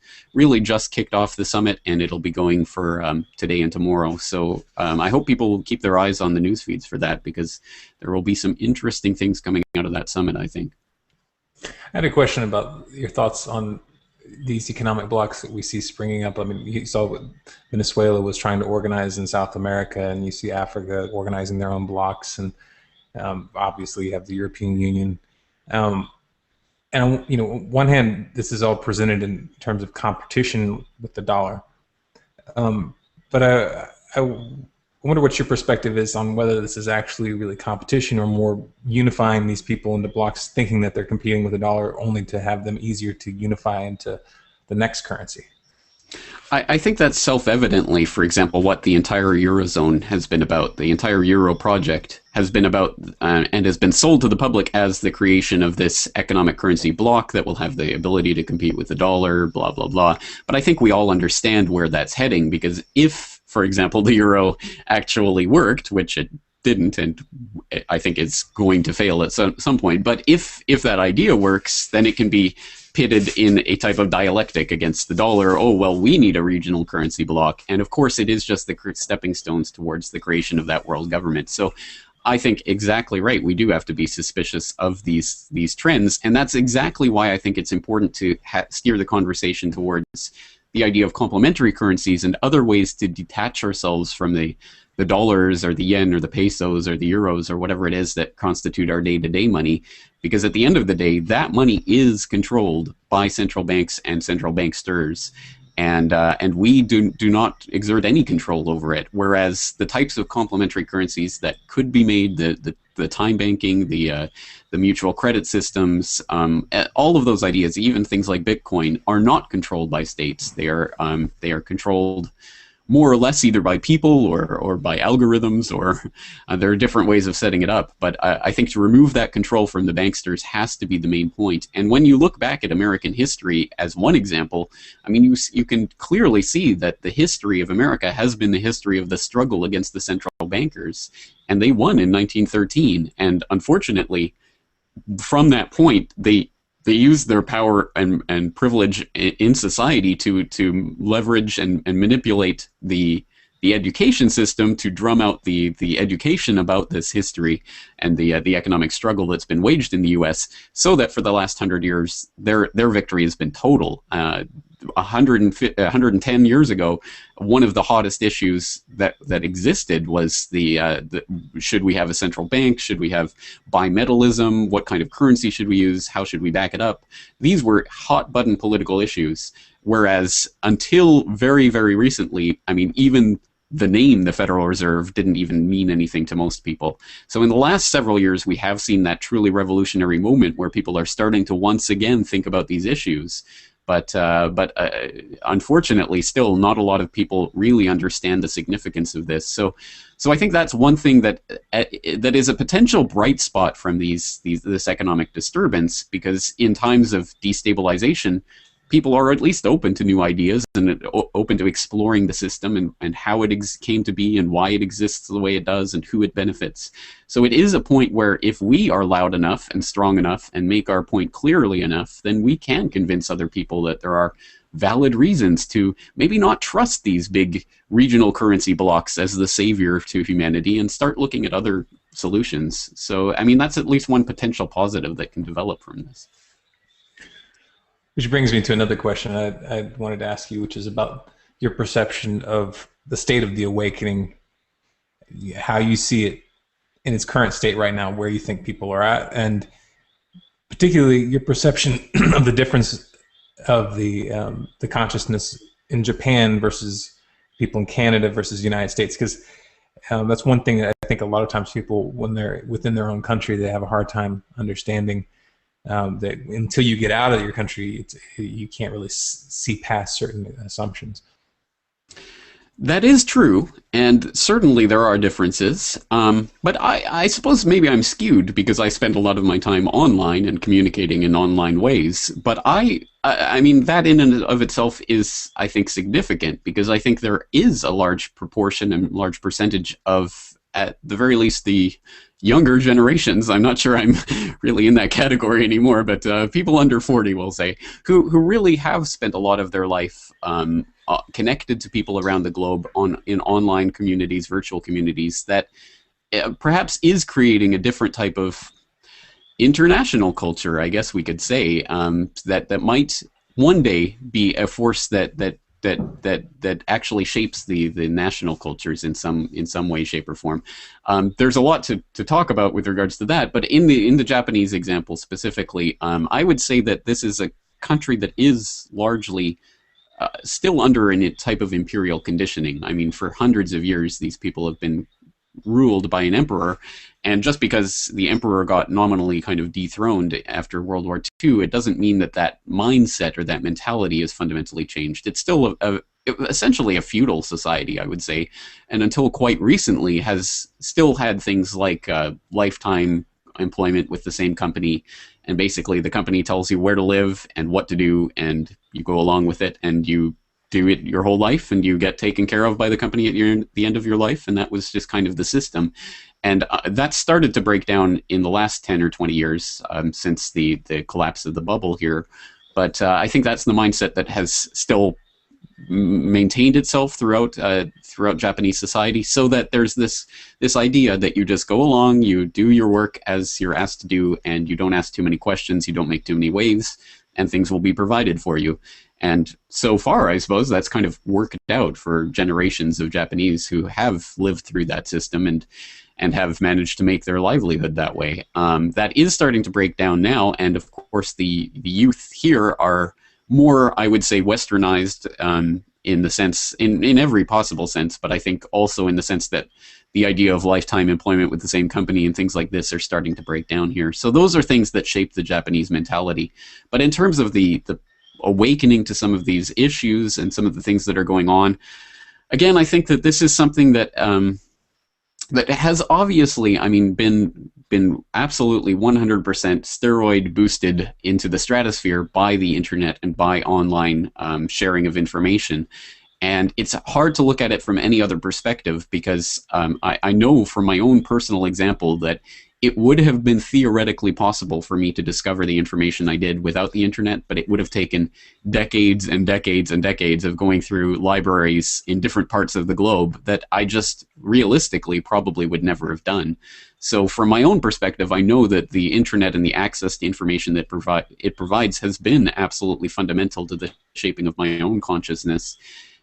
kicked off the summit, and it'll be going for today and tomorrow. So I hope people will keep their eyes on the news feeds for that, because there will be some interesting things coming out of that summit, I think. I had a question about your thoughts on these economic blocks that we see springing up. I mean, you saw what Venezuela was trying to organize in South America, and you see Africa organizing their own blocks, and obviously you have the European Union. And you know, on one hand, this is all presented in terms of competition with the dollar. But I wonder what your perspective is on whether this is actually really competition or more unifying these people into blocks, thinking that they're competing with the dollar only to have them easier to unify into the next currency. I think that's self-evidently, for example, what the entire Eurozone has been about. The entire Euro project has been about and has been sold to the public as the creation of this economic currency bloc that will have the ability to compete with the dollar, blah, blah, blah. But I think we all understand where that's heading, because if, for example, the euro actually worked, which it didn't, and I think it's going to fail at some point. But if that idea works, then it can be pitted in a type of dialectic against the dollar. Oh, well, we need a regional currency bloc. And of course, it is just the stepping stones towards the creation of that world government. So I think exactly right. We do have to be suspicious of these trends. And that's exactly why I think it's important to steer the conversation towards the idea of complementary currencies and other ways to detach ourselves from the dollars or the yen or the pesos or the euros or whatever it is that constitute our day-to-day money. Because at the end of the day, that money is controlled by central banks and central banksters. And we do not exert any control over it. Whereas the types of complementary currencies that could be made, the time banking, the mutual credit systems, all of those ideas, even things like Bitcoin, are not controlled by states. They are controlled more or less either by people or by algorithms, or there are different ways of setting it up. But I think to remove that control from the banksters has to be the main point. And when you look back at American history as one example, I mean, you can clearly see that the history of America has been the history of the struggle against the central bankers. And they won in 1913. And unfortunately, from that point, they use their power and privilege in society to leverage and manipulate the education system to drum out the education about this history and the economic struggle that's been waged in the U.S. so that for the last 100 years their victory has been total. 110 years ago, one of the hottest issues that existed was the should we have a central bank? Should we have bimetallism? What kind of currency should we use? How should we back it up? These were hot button political issues. Whereas until very, very recently, I mean, even the name the Federal Reserve didn't even mean anything to most people. So in the last several years, we have seen that truly revolutionary moment where people are starting to once again think about these issues. But unfortunately, still not a lot of people really understand the significance of this. So I think that's one thing that is a potential bright spot from this economic disturbance, because in times of destabilization, people are at least open to new ideas and open to exploring the system and how it came to be and why it exists the way it does and who it benefits. So it is a point where if we are loud enough and strong enough and make our point clearly enough, then we can convince other people that there are valid reasons to maybe not trust these big regional currency blocks as the savior to humanity and start looking at other solutions. So, I mean, that's at least one potential positive that can develop from this. Which brings me to another question I wanted to ask you, which is about your perception of the state of the awakening, how you see it in its current state right now, where you think people are at, and particularly your perception of the difference of the consciousness in Japan versus people in Canada versus the United States, because that's one thing that I think a lot of times people, when they're within their own country, they have a hard time understanding. That until you get out of your country, you can't really see past certain assumptions. That is true, and certainly there are differences. But I suppose maybe I'm skewed because I spend a lot of my time online and communicating in online ways. But I mean, that in and of itself is, I think, significant, because I think there is a large proportion and large percentage of, at the very least, the younger generations, I'm not sure I'm really in that category anymore, but people under 40, we'll say, who really have spent a lot of their life connected to people around the globe in online communities, virtual communities, that perhaps is creating a different type of international culture, I guess we could say, that might one day be a force that actually shapes the national cultures in some way, shape, or form. There's a lot to talk about with regards to that, but in the Japanese example specifically, I would say that this is a country that is largely still under a type of imperial conditioning. I mean, for hundreds of years, these people have been ruled by an emperor, and just because the emperor got nominally kind of dethroned after World War II, it doesn't mean that mindset or that mentality is fundamentally changed. It's still essentially a feudal society, I would say, and until quite recently has still had things like lifetime employment with the same company, and basically the company tells you where to live and what to do, and you go along with it, and you do it your whole life, and you get taken care of by the company at the end of your life, and that was just kind of the system. And that started to break down in the last 10 or 20 years since the collapse of the bubble here. But I think that's the mindset that has still maintained itself throughout Japanese society, so that there's this idea that you just go along, you do your work as you're asked to do, and you don't ask too many questions, you don't make too many waves, and things will be provided for you. And so far, I suppose, that's kind of worked out for generations of Japanese who have lived through that system and have managed to make their livelihood that way. That is starting to break down now, and of course the youth here are more, I would say, westernized in the sense, in every possible sense, but I think also in the sense that the idea of lifetime employment with the same company and things like this are starting to break down here. So those are things that shape the Japanese mentality. But in terms of the awakening to some of these issues and some of the things that are going on, again, I think that this is something that that has obviously, I mean, been absolutely 100% steroid boosted into the stratosphere by the internet and by online sharing of information. And it's hard to look at it from any other perspective, because I know from my own personal example that it would have been theoretically possible for me to discover the information I did without the internet, but it would have taken decades and decades and decades of going through libraries in different parts of the globe that I just realistically probably would never have done. So from my own perspective, I know that the internet and the access to information that it provides has been absolutely fundamental to the shaping of my own consciousness.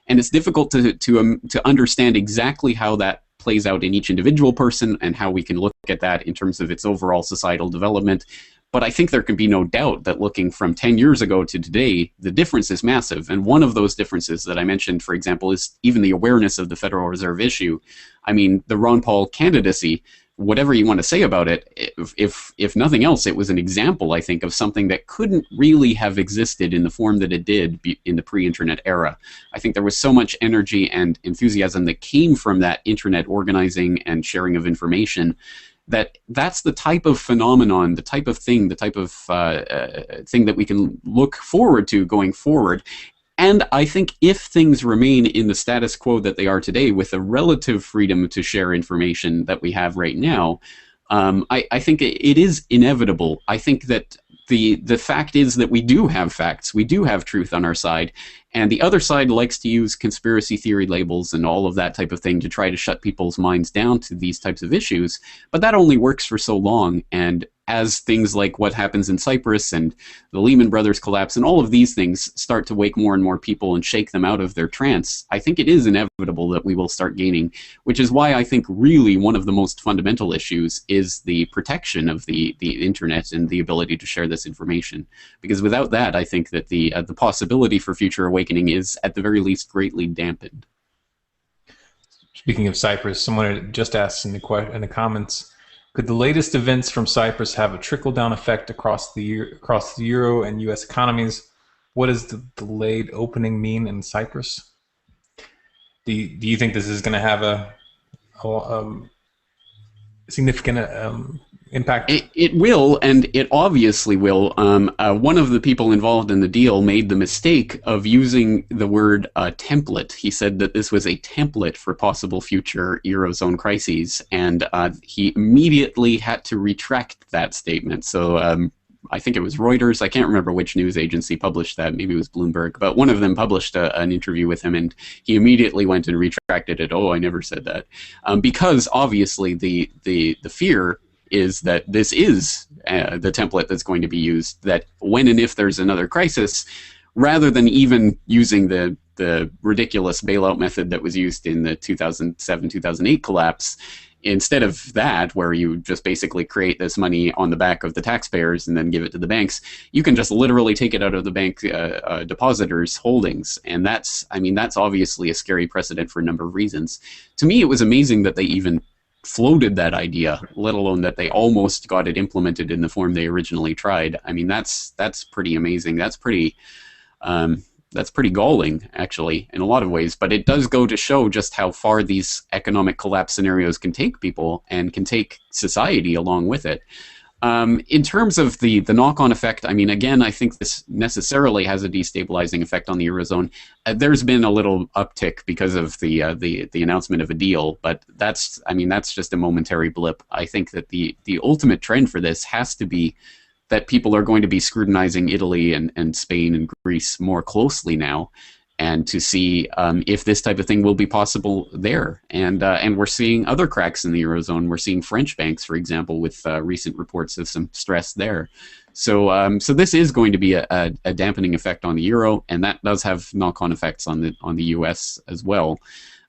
And it's difficult to understand exactly how that plays out in each individual person and how we can look at that in terms of its overall societal development. But I think there can be no doubt that looking from 10 years ago to today, the difference is massive. And one of those differences that I mentioned, for example, is even the awareness of the Federal Reserve issue. I mean, the Ron Paul candidacy, whatever you want to say about it, if nothing else, it was an example, I think, of something that couldn't really have existed in the form that it did in the pre-internet era. I think there was so much energy and enthusiasm that came from that internet organizing and sharing of information that's the type of phenomenon, the type of thing, the type of thing that we can look forward to going forward. And I think if things remain in the status quo that they are today, with the relative freedom to share information that we have right now, I think it is inevitable. I think that the fact is that we do have facts, we do have truth on our side, and the other side likes to use conspiracy theory labels and all of that type of thing to try to shut people's minds down to these types of issues. But that only works for so long, and as things like what happens in Cyprus and the Lehman Brothers collapse and all of these things start to wake more and more people and shake them out of their trance, I think it is inevitable that we will start gaining, which is why I think really one of the most fundamental issues is the protection of the internet and the ability to share this information. Because without that, I think that the possibility for future awakening is at the very least greatly dampened. Speaking of Cyprus, someone just asked in the comments, could the latest events from Cyprus have a trickle-down effect across the Euro and U.S. economies? What does the delayed opening mean in Cyprus? Do you think this is going to have a significant impact? It will, and it obviously will. One of the people involved in the deal made the mistake of using the word template. He said that this was a template for possible future Eurozone crises, and he immediately had to retract that statement. So I think it was Reuters, I can't remember which news agency published that, maybe it was Bloomberg, but one of them published an interview with him, and he immediately went and retracted it. Oh, I never said that. Because obviously the fear is that this is the template that's going to be used, that when and if there's another crisis, rather than even using the ridiculous bailout method that was used in the 2007-2008 collapse, instead of that, where you just basically create this money on the back of the taxpayers and then give it to the banks, you can just literally take it out of the bank depositors' holdings. And that's obviously a scary precedent for a number of reasons. To me, it was amazing that they even floated that idea, let alone that they almost got it implemented in the form they originally tried. I mean, that's pretty amazing. That's pretty galling, actually, in a lot of ways. But it does go to show just how far these economic collapse scenarios can take people and can take society along with it. In terms of the knock-on effect, I mean, again, I think this necessarily has a destabilizing effect on the Eurozone. There's been a little uptick because of the announcement of a deal, but that's just a momentary blip. I think that the ultimate trend for this has to be that people are going to be scrutinizing Italy and Spain and Greece more closely now, and to see if this type of thing will be possible there. And we're seeing other cracks in the Eurozone. We're seeing French banks, for example, with recent reports of some stress there. So this is going to be a dampening effect on the euro, and that does have knock-on effects on the US as well.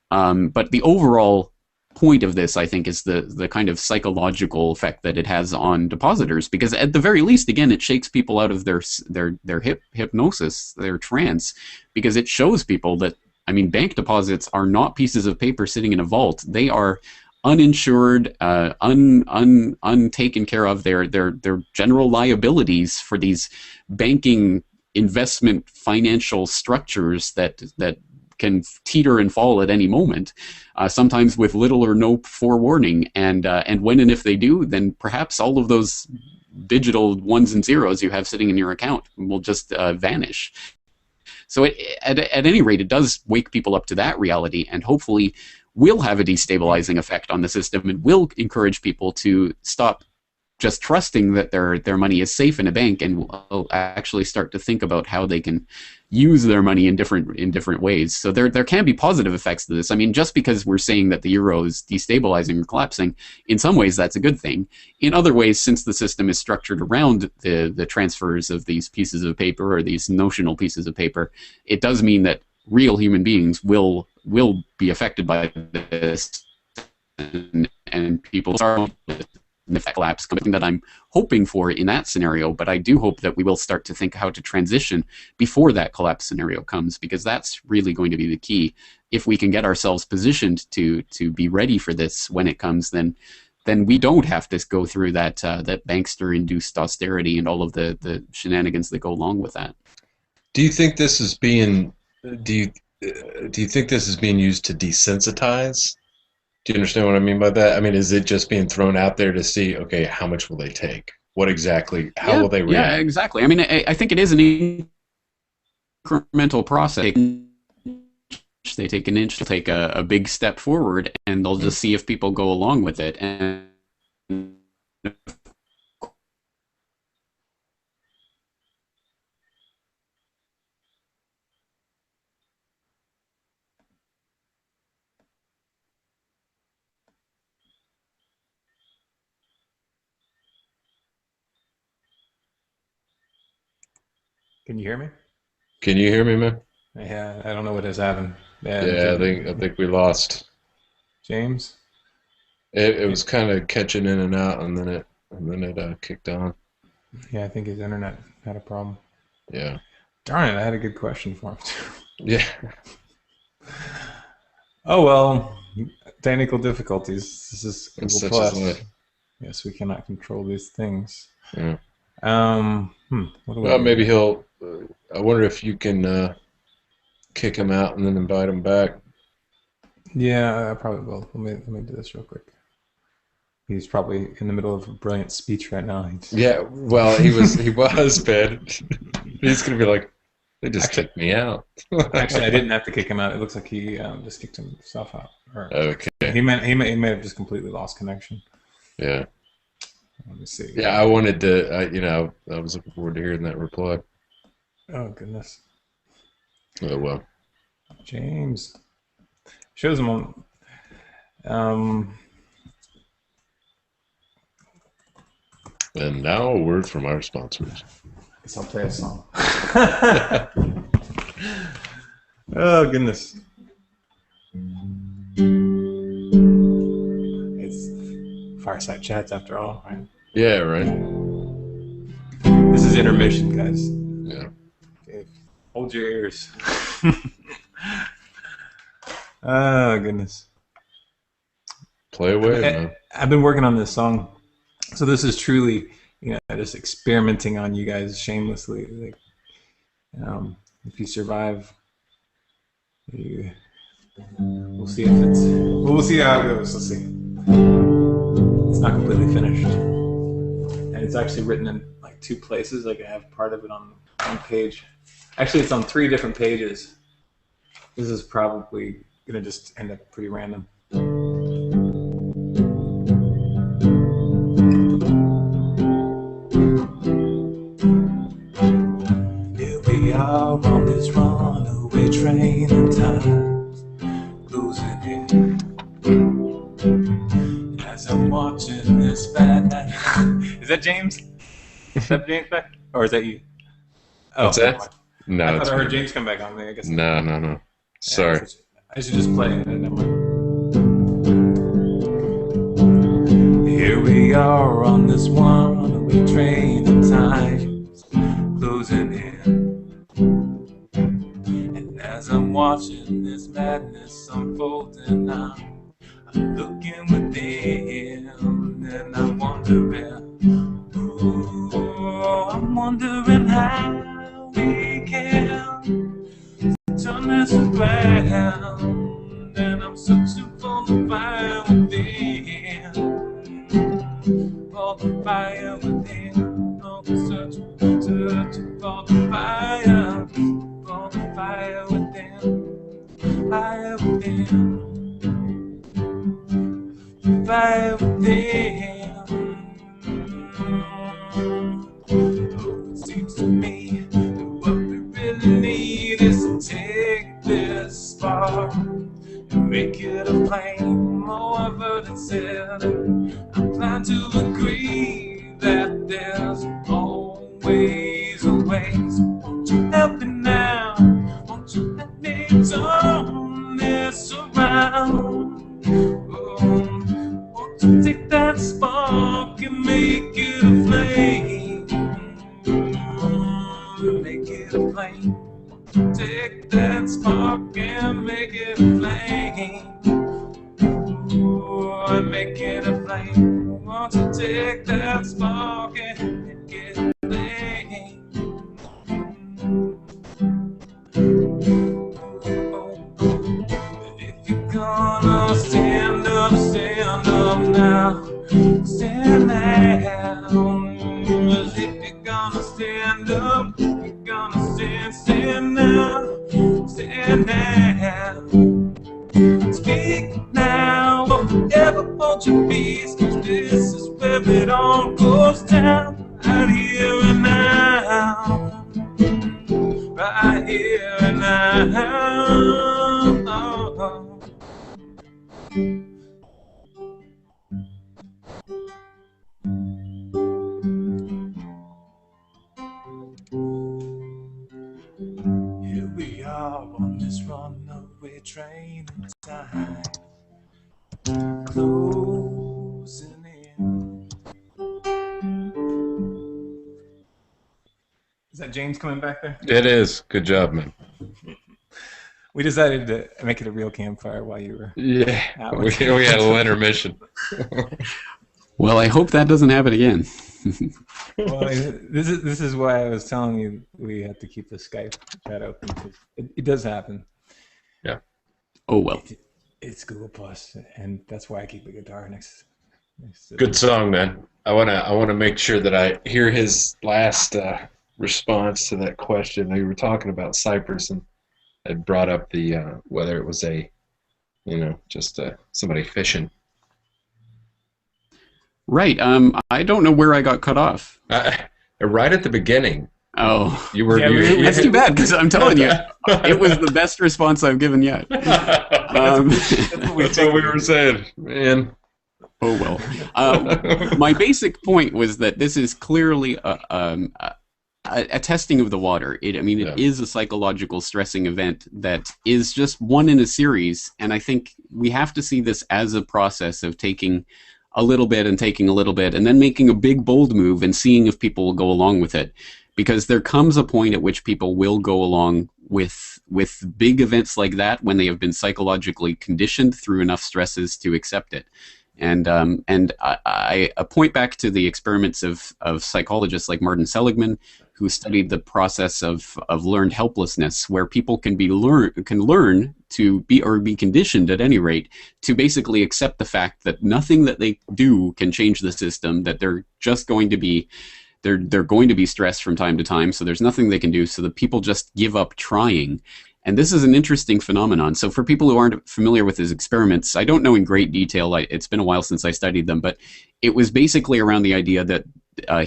But the overall point of this, I think, is the kind of psychological effect that it has on depositors, because at the very least, again, it shakes people out of their hypnosis, their trance, because it shows people that, I mean, bank deposits are not pieces of paper sitting in a vault. They are uninsured, untaken care of. They're general liabilities for these banking investment financial structures that can teeter and fall at any moment, sometimes with little or no forewarning. And when and if they do, then perhaps all of those digital ones and zeros you have sitting in your account will just vanish. So at any rate, it does wake people up to that reality, and hopefully will have a destabilizing effect on the system, and will encourage people to stop just trusting that their money is safe in a bank, and will actually start to think about how they can use their money in different ways. So there can be positive effects to this. I mean, just because we're saying that the euro is destabilizing or collapsing, in some ways that's a good thing. In other ways, since the system is structured around the transfers of these pieces of paper, or these notional pieces of paper, it does mean that real human beings will be affected by this, and people are if that collapse, something that I'm hoping for in that scenario. But I do hope that we will start to think how to transition before that collapse scenario comes, because that's really going to be the key. If we can get ourselves positioned to be ready for this when it comes, then we don't have to go through that bankster-induced austerity and all of the shenanigans that go along with that. Do you think this is being used to desensitize? Do you understand what I mean by that? I mean, is it just being thrown out there to see, okay, how much will they take? What exactly? How will they react? Yeah, exactly. I mean, I think it is an incremental process. They take an inch, they'll take a big step forward, and they'll just see if people go along with it. And Can you hear me? Can you hear me, man? Yeah, I don't know what has happened. Yeah, I think we lost James. It was kind of catching in and out, and then it kicked on. Yeah, I think his internet had a problem. Yeah. Darn it, I had a good question for him too. Yeah. Oh well, technical difficulties. This is Google Plus. Yes, we cannot control these things. Yeah. What do we do? Maybe he'll. I wonder if you can kick him out and then invite him back. Yeah, I probably will. Let me do this real quick. He's probably in the middle of a brilliant speech right now. Yeah, well, he was, Ben. He's gonna be like, they just kicked me out. Actually, I didn't have to kick him out. It looks like he just kicked himself out. Okay. He may have just completely lost connection. Yeah. Let me see. Yeah, I wanted to. I was looking forward to hearing that reply. Oh goodness. Oh well. James shows him on. And now a word from our sponsors. I guess I'll play a song. Oh goodness. It's Fireside Chats after all, right? Yeah, right. This is intermission, guys. Yeah. Okay. Hold your ears. Oh goodness. Play away, man. I've been working on this song, so this is truly, just experimenting on you guys shamelessly. Like, if you survive, we'll see if we'll see how it goes. Let's see. It's not completely finished, and it's actually written in like 2 places. Like I have part of it on one page. Actually, it's on 3 different pages. This is probably gonna just end up pretty random. Here we are on this runaway train and time's losing it. As I'm watching this bad night. Is that James? Is that James back? Or is that you? Oh, what's that? No, I thought I heard James come back on there. I guess. No. Sorry. I should just play it. Here we are on this one-way train and time's closing in. And as I'm watching this madness unfolding, I'm looking within and I'm wondering, I'm wondering how we can turn this around, and I'm searching for the fire within, for the fire within, oh, searching for the fire within, fire within, fire within. Oh, it seems to me that what we really need is to take this spark and make it a flame. Oh, I've heard it said, I'm glad to agree that there's always a way. So won't you help me now? Won't you let me turn this around? Oh, won't you take that spark and make it a flame? Make it a flame. Take that spark and make it a flame. Ooh, and make it a flame. Won't you take that spark and make it a flame? If you're gonna stand up now. Stand down. If you're gonna stand up, you're gonna stand down. Stand down. Speak now, forever hold your peace, 'cause this is where it all goes down. Right here and now. Right here and now. Here we are on this runaway train in time, closing in. Is that James coming back there? It is. Good job, man. We decided to make it a real campfire while you were Yeah, we had a little intermission. Well, I hope that doesn't happen again. Well, this is why I was telling you we have to keep the Skype chat open, because it does happen. Yeah. Oh well. It's Google Plus, and that's why I keep a guitar next to Good song, man. I wanna make sure that I hear his last response to that question. We were talking about Cyprus, and I brought up the whether it was just somebody fishing. Right. I don't know where I got cut off. Right at the beginning. Oh, you were. Yeah, that's too bad, because I'm telling you, it was the best response I've given yet. That's what we were saying, man. Oh well. My basic point was that this is clearly a testing of the water. It is a psychological stressing event that is just one in a series, and I think we have to see this as a process of taking a little bit and taking a little bit and then making a big bold move and seeing if people will go along with it, because there comes a point at which people will go along with big events like that when they have been psychologically conditioned through enough stresses to accept it. And I point back to the experiments of psychologists like Martin Seligman, who studied the process of learned helplessness, where people can learn to be conditioned, at any rate, to basically accept the fact that nothing that they do can change the system, that they're just going to be they're going to be stressed from time to time, so there's nothing they can do, so that people just give up trying. And this is an interesting phenomenon. So for people who aren't familiar with his experiments, I don't know in great detail, it's been a while since I studied them, but it was basically around the idea that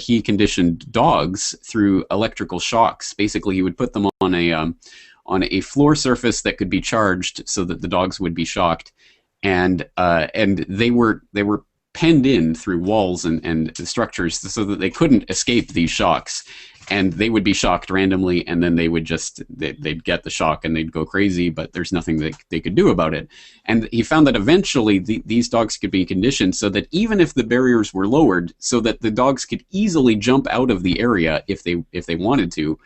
he conditioned dogs through electrical shocks. Basically, he would put them on a floor surface that could be charged so that the dogs would be shocked, and they were penned in through walls and structures so that they couldn't escape these shocks. And they would be shocked randomly, and then they would they'd get the shock and they'd go crazy, but there's nothing that they could do about it. And he found that eventually these dogs could be conditioned so that even if the barriers were lowered, so that the dogs could easily jump out of the area if they wanted to,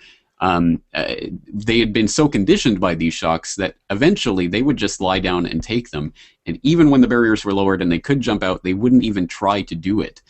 they had been so conditioned by these shocks that eventually they would just lie down and take them. And even when the barriers were lowered and they could jump out, they wouldn't even try to do it.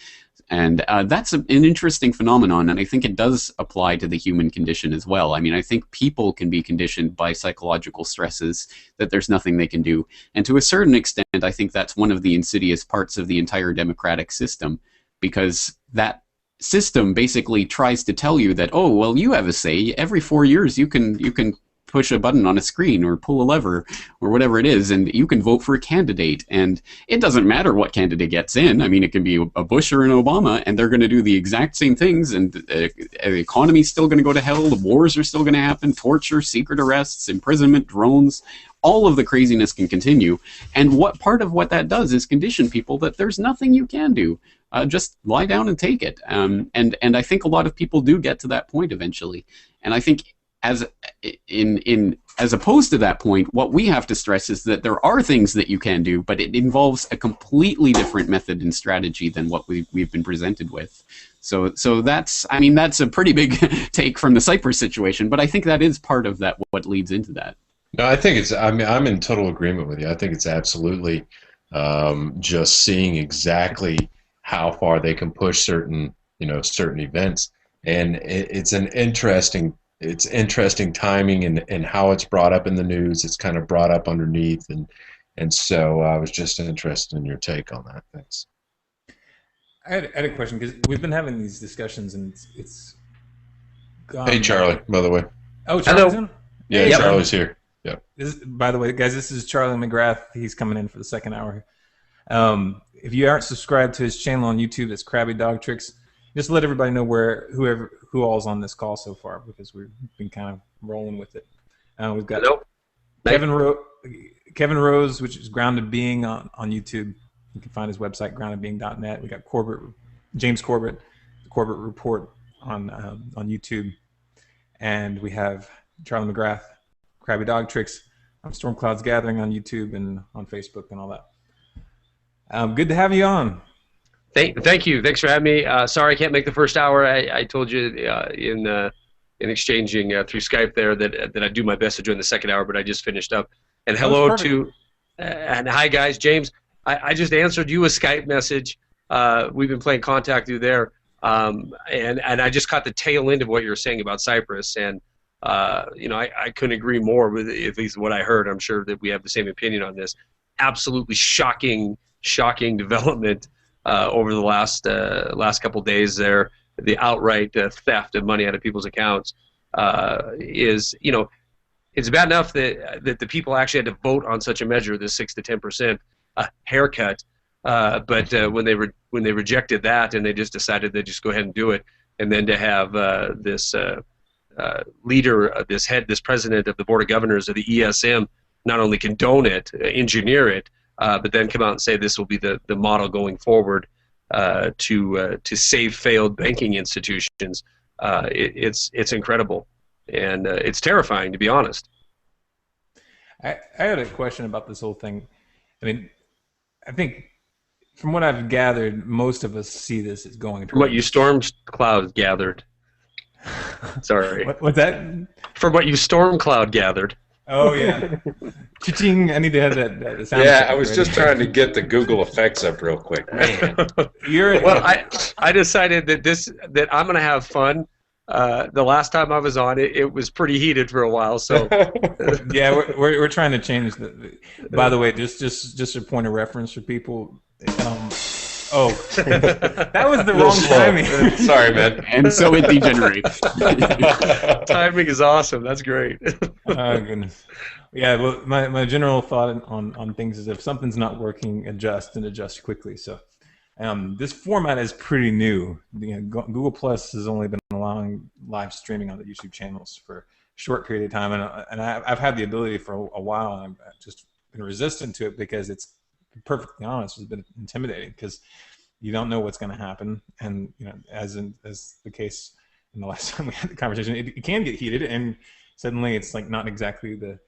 And that's an interesting phenomenon, and I think it does apply to the human condition as well. I mean, I think people can be conditioned by psychological stresses that there's nothing they can do. And to a certain extent, I think that's one of the insidious parts of the entire democratic system, because that system basically tries to tell you that, oh, well, you have a say. Every 4 years you can push a button on a screen or pull a lever or whatever it is, and you can vote for a candidate, and it doesn't matter what candidate gets in. I mean, it can be a Bush or an Obama, and they're going to do the exact same things, and the economy's still going to go to hell, the wars are still going to happen, torture, secret arrests, imprisonment, drones, all of the craziness can continue. And what part of what that does is condition people that there's nothing you can do. Just lie down and take it. And I think a lot of people do get to that point eventually. And I think as opposed to that point, what we have to stress is that there are things that you can do, but it involves a completely different method and strategy than what we've been presented with. So that's a pretty big take from the Cyprus situation, but I think that is part of that, what leads into that. No, I think I'm in total agreement with you. I think it's absolutely just seeing exactly how far they can push certain events, and it's interesting timing and how it's brought up in the news. It's kind of brought up underneath, and so I was just interested in your take on that. Thanks. I had a question, because we've been having these discussions, and it's gone. Hey, Charlie, by the way. Oh, Charlie's in? Yeah, hey, Charlie's here. Yeah. By the way, guys, this is Charlie McGrath. He's coming in for the second hour. If you aren't subscribed to his channel on YouTube, it's Krabby Dog Tricks. Just let everybody know who all's on this call so far, because we've been kind of rolling with it. We've got Kevin Rose, which is GroundedBeing on YouTube. You can find his website, groundedbeing.net. We got James Corbett, the Corbett Report on YouTube, and we have Charlie McGrath, Krabby Dog Tricks, on StormCloudsGathering on YouTube and on Facebook and all that. Good to have you on. Thank you. Thanks for having me. Sorry I can't make the first hour. I told you in exchanging through Skype there that I'd do my best to join the second hour, but I just finished up. And hello to and hi guys, James. I just answered you a Skype message. We've been playing contact through there, and I just caught the tail end of what you were saying about Cyprus, and I couldn't agree more with at least what I heard. I'm sure that we have the same opinion on this. Absolutely shocking development. Over the last couple of days there, the outright theft of money out of people's accounts is, it's bad enough that the people actually had to vote on such a measure, the 6 to 10% haircut, but when they rejected that and they just decided they'd just go ahead and do it, and then to have this leader, this president of the Board of Governors of the ESM not only condone it, engineer it, but then come out and say this will be the model going forward to save failed banking institutions. It's incredible, and it's terrifying, to be honest. I had a question about this whole thing. I mean, I think from what I've gathered, most of us see this as going. From what you StormCloud gathered. Sorry. What's that? From what you StormCloud gathered. Oh yeah. Cha-ching! I need to have that sound. Yeah, effect I was ready. just trying to get the Google effects up real quick. Man. Well, I decided that I'm gonna have fun. The last time I was on it, it was pretty heated for a while. So Yeah, we're trying to change By the way, just a point of reference for people. That was the wrong timing. Sorry, man. And so it degenerates. timing is awesome. That's great. Oh goodness. Yeah, well, my general thought on things is if something's not working, adjust and adjust quickly. So, this format is pretty new. Google Plus has only been allowing live streaming on the YouTube channels for a short period of time, and I've had the ability for a while, and I've just been resistant to it because it's, perfectly honest, has been intimidating because you don't know what's going to happen, and as the case in the last time we had the conversation, it can get heated, and suddenly it's like not exactly the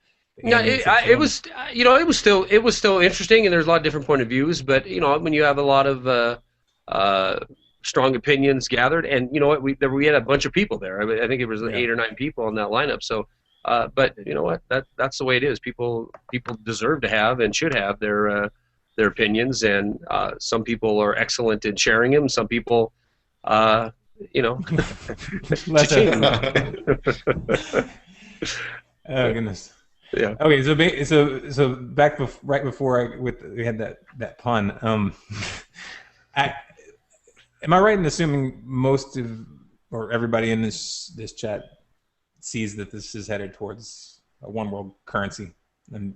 No, it was it was still interesting, and there's a lot of different point of views. But when you have a lot of strong opinions gathered, and we had a bunch of people there. I think it was 8 or 9 people on that lineup. So, but you know what? That's the way it is. People deserve to have and should have their opinions, and some people are excellent in sharing them. Some people, Oh goodness. Yeah. Okay, so back right before we had that pun. Am I right in assuming most of or everybody in this chat sees that this is headed towards a one world currency and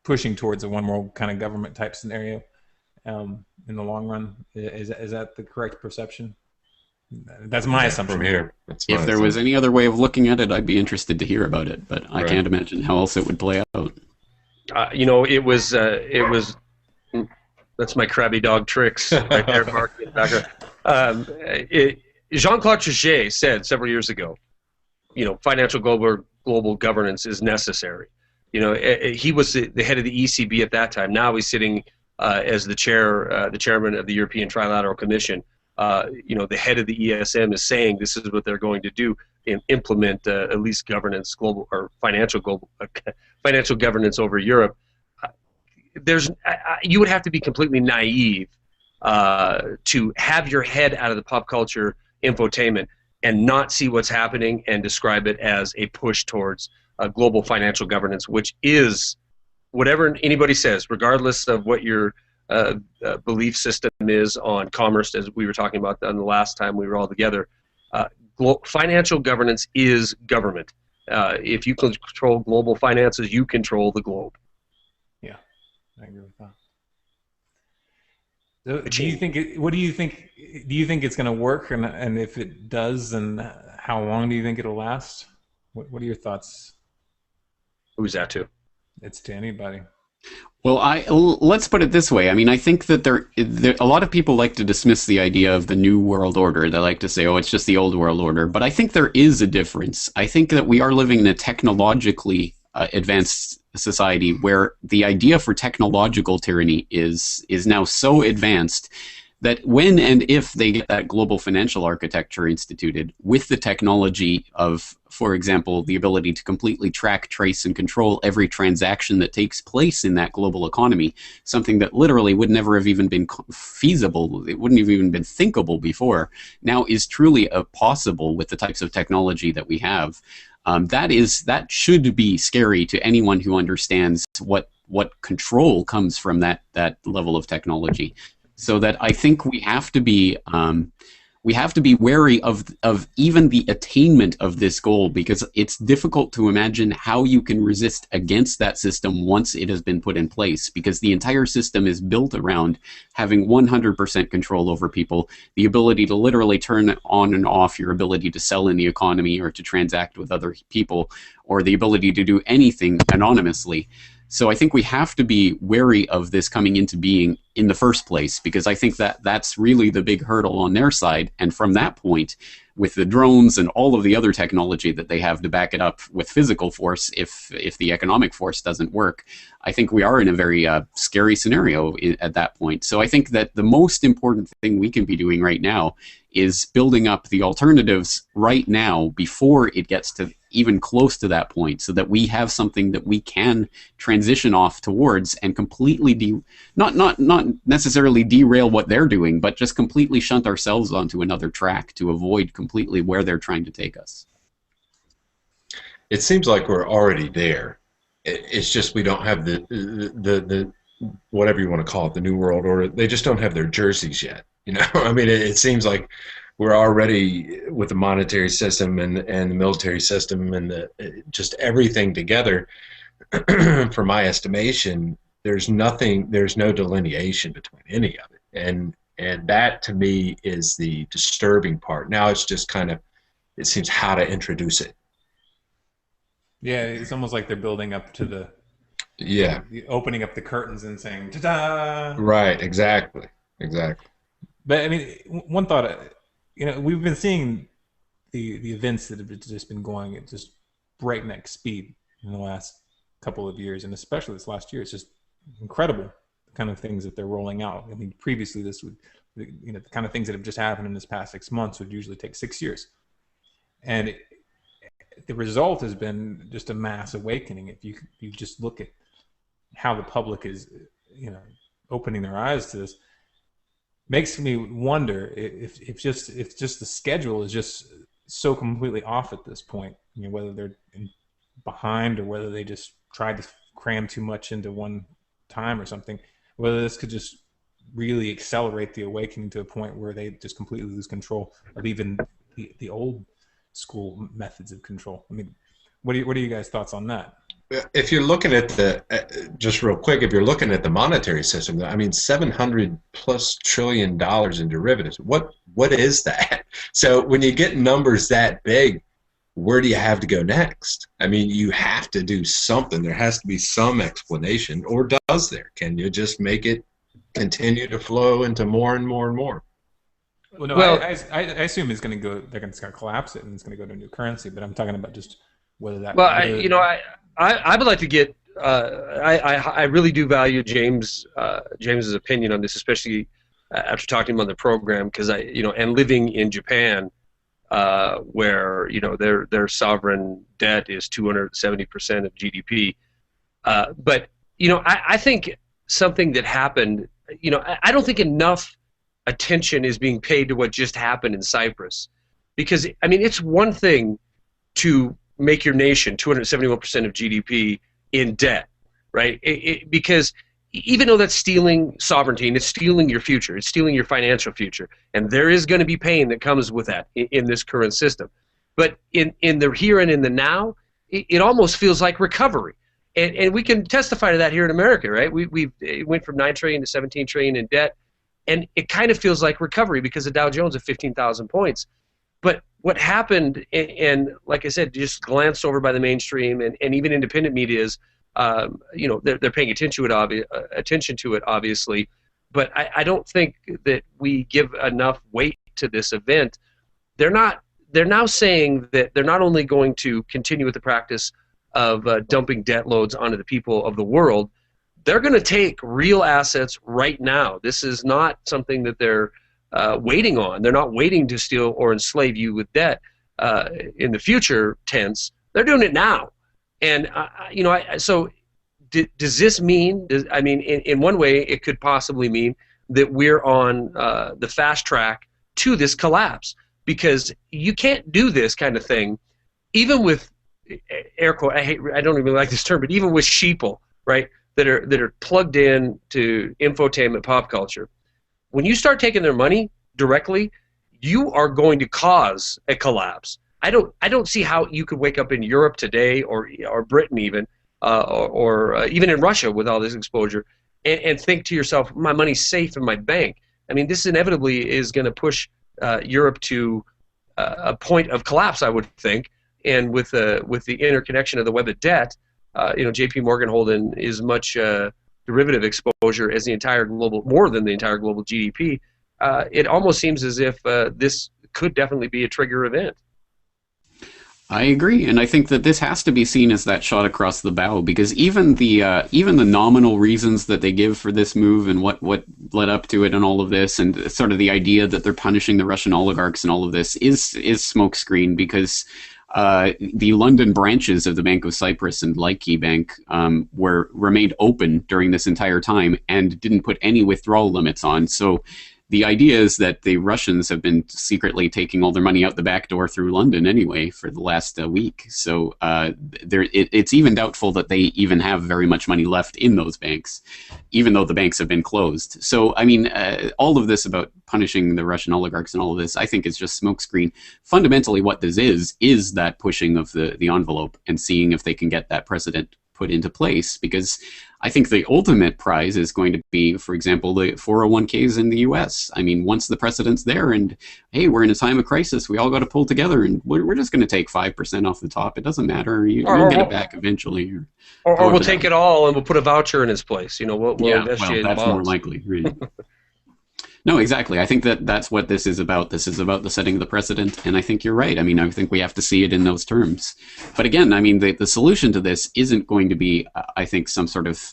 pushing towards a one world kind of government type scenario in the long run? Is that the correct perception? That's my assumption. From here. If there was any other way of looking at it, I'd be interested to hear about it, but I can't imagine how else it would play out. It was that's my crabby dog tricks right there, Mark, in the background. Jean-Claude Trichet said several years ago, financial global governance is necessary. He was the head of the ECB at that time. Now he's sitting as the chairman of the European Trilateral Commission. The head of the ESM is saying this is what they're going to do and implement at least governance, global or financial governance over Europe. You would have to be completely naive to have your head out of the pop culture infotainment and not see what's happening and describe it as a push towards global financial governance, which is whatever anybody says, regardless of what your belief system is on commerce, as we were talking about on the last time we were all together. Financial governance is government. If you control global finances, you control the globe. Yeah, I agree with that. So do you think it's going to work, and if it does, then how long do you think it'll last? What are your thoughts? Who's that to? It's to anybody. Well, let's put it this way. I mean, I think that a lot of people like to dismiss the idea of the new world order. They like to say, oh, it's just the old world order. But I think there is a difference. I think that we are living in a technologically advanced society where the idea for technological tyranny is now so advanced that when and if they get that global financial architecture instituted with the technology of, for example, the ability to completely track, trace, and control every transaction that takes place in that global economy, something that literally would never have even been feasible, it wouldn't have even been thinkable before, now is truly possible with the types of technology that we have. That should be scary to anyone who understands what control comes from that level of technology. So that I think we have to be wary of even the attainment of this goal, because it's difficult to imagine how you can resist against that system once it has been put in place, because the entire system is built around having 100% control over people, the ability to literally turn on and off your ability to sell in the economy or to transact with other people, or the ability to do anything anonymously. So I think we have to be wary of this coming into being in the first place, because I think that that's really the big hurdle on their side. And from that point, with the drones and all of the other technology that they have to back it up with physical force, if the economic force doesn't work, I think we are in a very scary scenario at that point. So I think that the most important thing we can be doing right now is building up the alternatives right now before it gets to even close to that point, so that we have something that we can transition off towards and completely not necessarily derail what they're doing, but just completely shunt ourselves onto another track to avoid completely where they're trying to take us. It seems like we're already there. It's just we don't have the whatever you want to call it, the New World Order. They just don't have their jerseys yet. You know, I mean, it seems like we're already with the monetary system and the military system and just everything together. For my estimation, there's no delineation between any of it, and that to me is the disturbing part. Now it's just kind of, it seems, how to introduce it. Yeah, it's almost like they're building up to the opening up the curtains and saying ta-da. Right, exactly. But I mean, one thought, you know, we've been seeing the events that have just been going at just breakneck speed in the last couple of years, and especially this last year. It's just incredible the kind of things that they're rolling out. I mean, previously this would, you know, the kind of things that have just happened in this past 6 months would usually take 6 years, and the result has been just a mass awakening. If you just look at how the public is, you know, opening their eyes to this, makes me wonder if just the schedule is just so completely off at this point. You know, whether they're behind or whether they just tried to cram too much into one time or something. Whether this could just really accelerate the awakening to a point where they just completely lose control of even the old school methods of control. I mean, what are you guys' thoughts on that? If you're looking at just real quick, if you're looking at the monetary system, I mean, $700+ trillion in derivatives. What is that? So when you get numbers that big, where do you have to go next? I mean, you have to do something. There has to be some explanation, or does there? Can you just make it continue to flow into more and more and more? Well, no, I assume it's going to go. They're going to collapse it, and it's going to go to a new currency. But I'm talking about just whether that. Well, I would like to get. I really do value James's opinion on this, especially after talking to him on the program, because and living in Japan, where their sovereign debt is 270% of GDP. But I think something that happened. I don't think enough attention is being paid to what just happened in Cyprus, because I mean, it's one thing to make your nation 271% of GDP in debt, right? Because even though that's stealing sovereignty and it's stealing your future, it's stealing your financial future, and there is going to be pain that comes with that in this current system. But in the here and in the now, it almost feels like recovery, and we can testify to that here in America, right? It went from 9 trillion to 17 trillion in debt, and it kind of feels like recovery because the Dow Jones at 15,000 points. But what happened, and like I said, just glanced over by the mainstream and even independent media is, they're paying attention to it, obviously. But I don't think that we give enough weight to this event. They're now saying that they're not only going to continue with the practice of dumping debt loads onto the people of the world, they're going to take real assets right now. This is not something that they're waiting on. They're not waiting to steal or enslave you with debt in the future tense. They're doing it now. And, so does this mean, in one way, it could possibly mean that we're on the fast track to this collapse, because you can't do this kind of thing, even with, air quote, I don't even like this term, but even with sheeple, right, that are plugged in to infotainment pop culture. When you start taking their money directly, you are going to cause a collapse. I don't see how you could wake up in Europe today, or Britain even, or even in Russia with all this exposure, and think to yourself, my money's safe in my bank. I mean, this inevitably is going to push Europe to a point of collapse, I would think. And with the interconnection of the web of debt, J.P. Morgan holding as much derivative exposure as more than the entire global GDP. It almost seems as if this could definitely be a trigger event. I agree, and I think that this has to be seen as that shot across the bow, because even the nominal reasons that they give for this move and what led up to it and all of this, and sort of the idea that they're punishing the Russian oligarchs and all of this is smokescreen, because the London branches of the Bank of Cyprus and like Key Bank remained open during this entire time and didn't put any withdrawal limits on. So the idea is that the Russians have been secretly taking all their money out the back door through London anyway for the last week. So it's even doubtful that they even have very much money left in those banks, even though the banks have been closed. So, I mean, all of this about punishing the Russian oligarchs and all of this, I think is just smokescreen. Fundamentally, what this is that pushing of the envelope and seeing if they can get that precedent put into place, because I think the ultimate prize is going to be, for example, the 401ks in the U.S. I mean, once the precedent's there and, hey, we're in a time of crisis, we all got to pull together and we're just going to take 5% off the top. It doesn't matter. You'll get it back eventually. Or we'll take it all and we'll put a voucher in its place. You know, we'll invest in that's bonds. More likely. Really. No, exactly. I think that's what this is about. This is about the setting of the precedent, and I think you're right. I mean, I think we have to see it in those terms. But again, I mean, the solution to this isn't going to be, I think, some sort of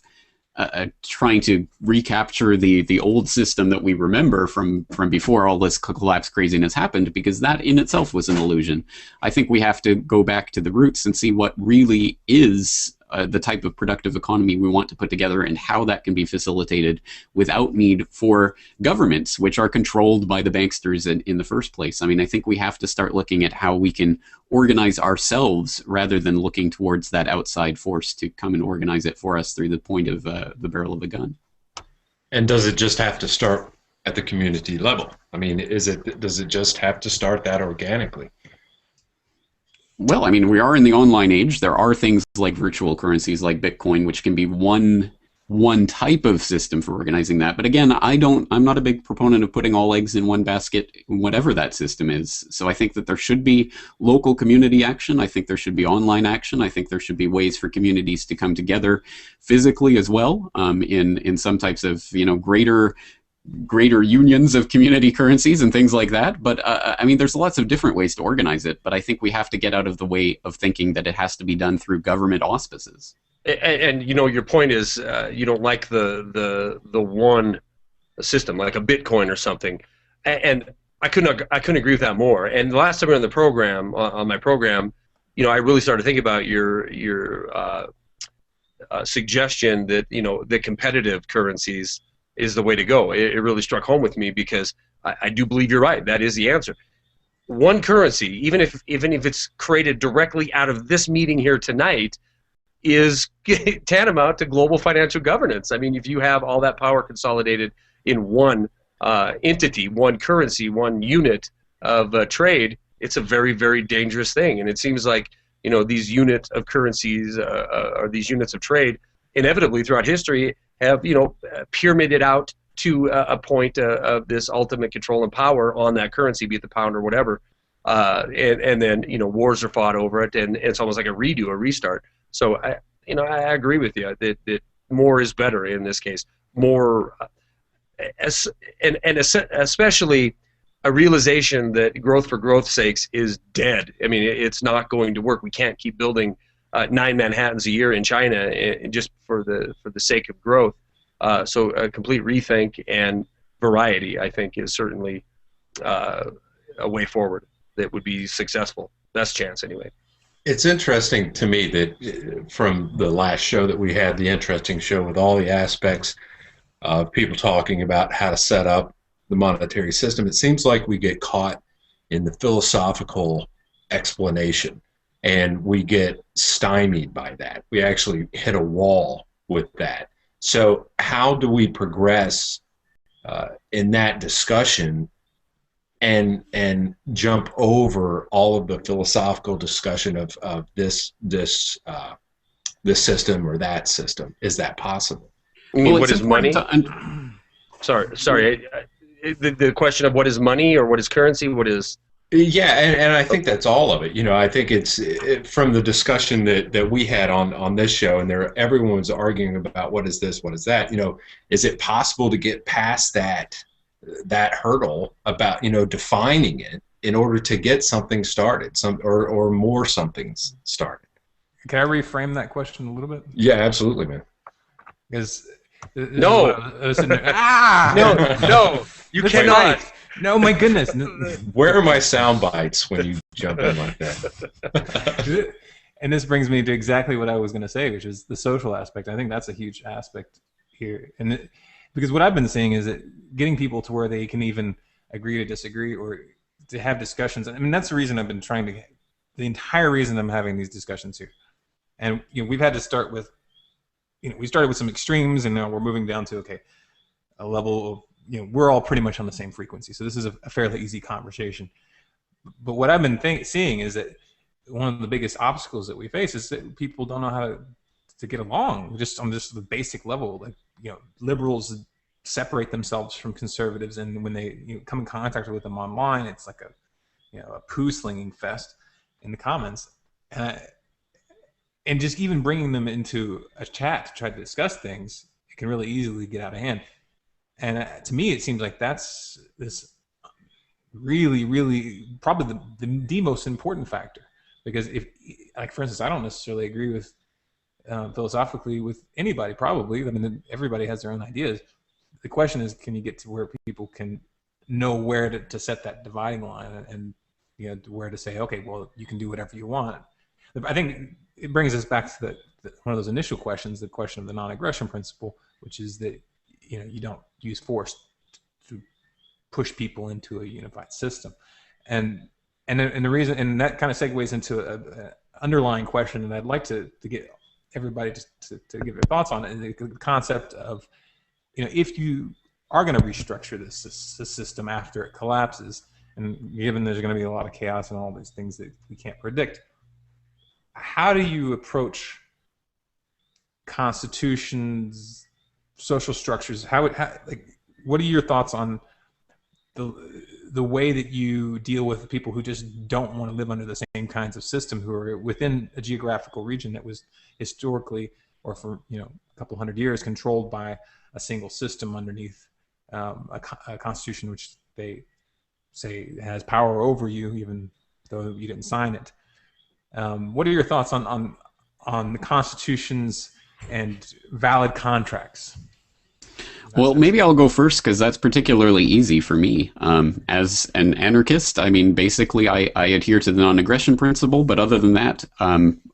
trying to recapture the old system that we remember from before all this collapse craziness happened, because that in itself was an illusion. I think we have to go back to the roots and see what really is the type of productive economy we want to put together and how that can be facilitated without need for governments, which are controlled by the banksters in the first place. I mean, I think we have to start looking at how we can organize ourselves rather than looking towards that outside force to come and organize it for us through the point of the barrel of a gun. And does it just have to start at the community level? I mean, does it just have to start that organically? Well, I mean, we are in the online age. There are things like virtual currencies like Bitcoin, which can be one type of system for organizing that. But again, I'm not a big proponent of putting all eggs in one basket, whatever that system is. So I think that there should be local community action. I think there should be online action. I think there should be ways for communities to come together physically as well, in some types of, greater unions of community currencies and things like that. But I mean, there's lots of different ways to organize it, but I think we have to get out of the way of thinking that it has to be done through government auspices. And your point is you don't like the one system, like a Bitcoin or something. And I couldn't agree with that more. And the last time we were on the program, on my program, I really started thinking about your suggestion that the competitive currencies is the way to go. It really struck home with me, because I do believe you're right. That is the answer. One currency, even if it's created directly out of this meeting here tonight, is tantamount to global financial governance. I mean, if you have all that power consolidated in one entity, one currency, one unit of trade, it's a very, very dangerous thing. And it seems like these units of currencies or these units of trade inevitably throughout history have pyramided out to a point of this ultimate control and power on that currency, be it the pound or whatever, and then wars are fought over it, and it's almost like a restart. So I agree with you that more is better in this case. More, and especially a realization that growth for growth's sakes is dead. I mean, it's not going to work. We can't keep building 9 Manhattans a year in China just for the sake of growth. So a complete rethink and variety, I think, is certainly a way forward that would be successful. Best chance, anyway. It's interesting to me that from the last show that we had, the interesting show with all the aspects of people talking about how to set up the monetary system, it seems like we get caught in the philosophical explanation. And we get stymied by that. We actually hit a wall with that. So how do we progress in that discussion and jump over all of the philosophical discussion of this system or that system? Is that possible? Well, what is money? Sorry. The question of what is money or what is currency? What is... Yeah, and I think that's all of it. I think it's from the discussion that we had on this show, and everyone was arguing about what is this, what is that. Is it possible to get past that hurdle about defining it in order to get something started, or more somethings started? Can I reframe that question a little bit? Yeah, absolutely, man. Because no, you cannot. No, my goodness. Where are my sound bites when you jump in like that. And this brings me to exactly what I was going to say, which is the social aspect. I think that's a huge aspect here, because what I've been seeing is that getting people to where they can even agree to disagree or to have discussions. I mean, that's the reason I've been trying to. The entire reason I'm having these discussions here, and we've had to start with. We started with some extremes, and now we're moving down to a level of we're all pretty much on the same frequency. So this is a fairly easy conversation. But what I've been seeing is that one of the biggest obstacles that we face is that people don't know how to get along just on just the basic level. Like, liberals separate themselves from conservatives, and when they come in contact with them online, it's like a poo slinging fest in the comments, and just even bringing them into a chat to try to discuss things, it can really easily get out of hand. And to me, it seems like that's this really, really probably the most important factor. Because if, like, for instance, I don't necessarily agree with philosophically with anybody, probably. I mean, everybody has their own ideas. The question is, can you get to where people can know where to set that dividing line and where to say, okay, well, you can do whatever you want. I think it brings us back to one of those initial questions, the question of the non-aggression principle, which is that you don't use force to push people into a unified system, and the reason, and that kind of segues into an underlying question, and I'd like to get everybody to give their thoughts on it, the concept of if you are going to restructure this system after it collapses, and given there's going to be a lot of chaos and all these things that we can't predict, how do you approach constitutions, social structures? What are your thoughts on the way that you deal with people who just don't want to live under the same kinds of system, who are within a geographical region that was historically, or for a couple hundred years, controlled by a single system underneath a constitution which they say has power over you, even though you didn't sign it? What are your thoughts on the constitutions and valid contracts? Well, maybe I'll go first because that's particularly easy for me. As an anarchist, I mean, basically I adhere to the non-aggression principle, but other than that,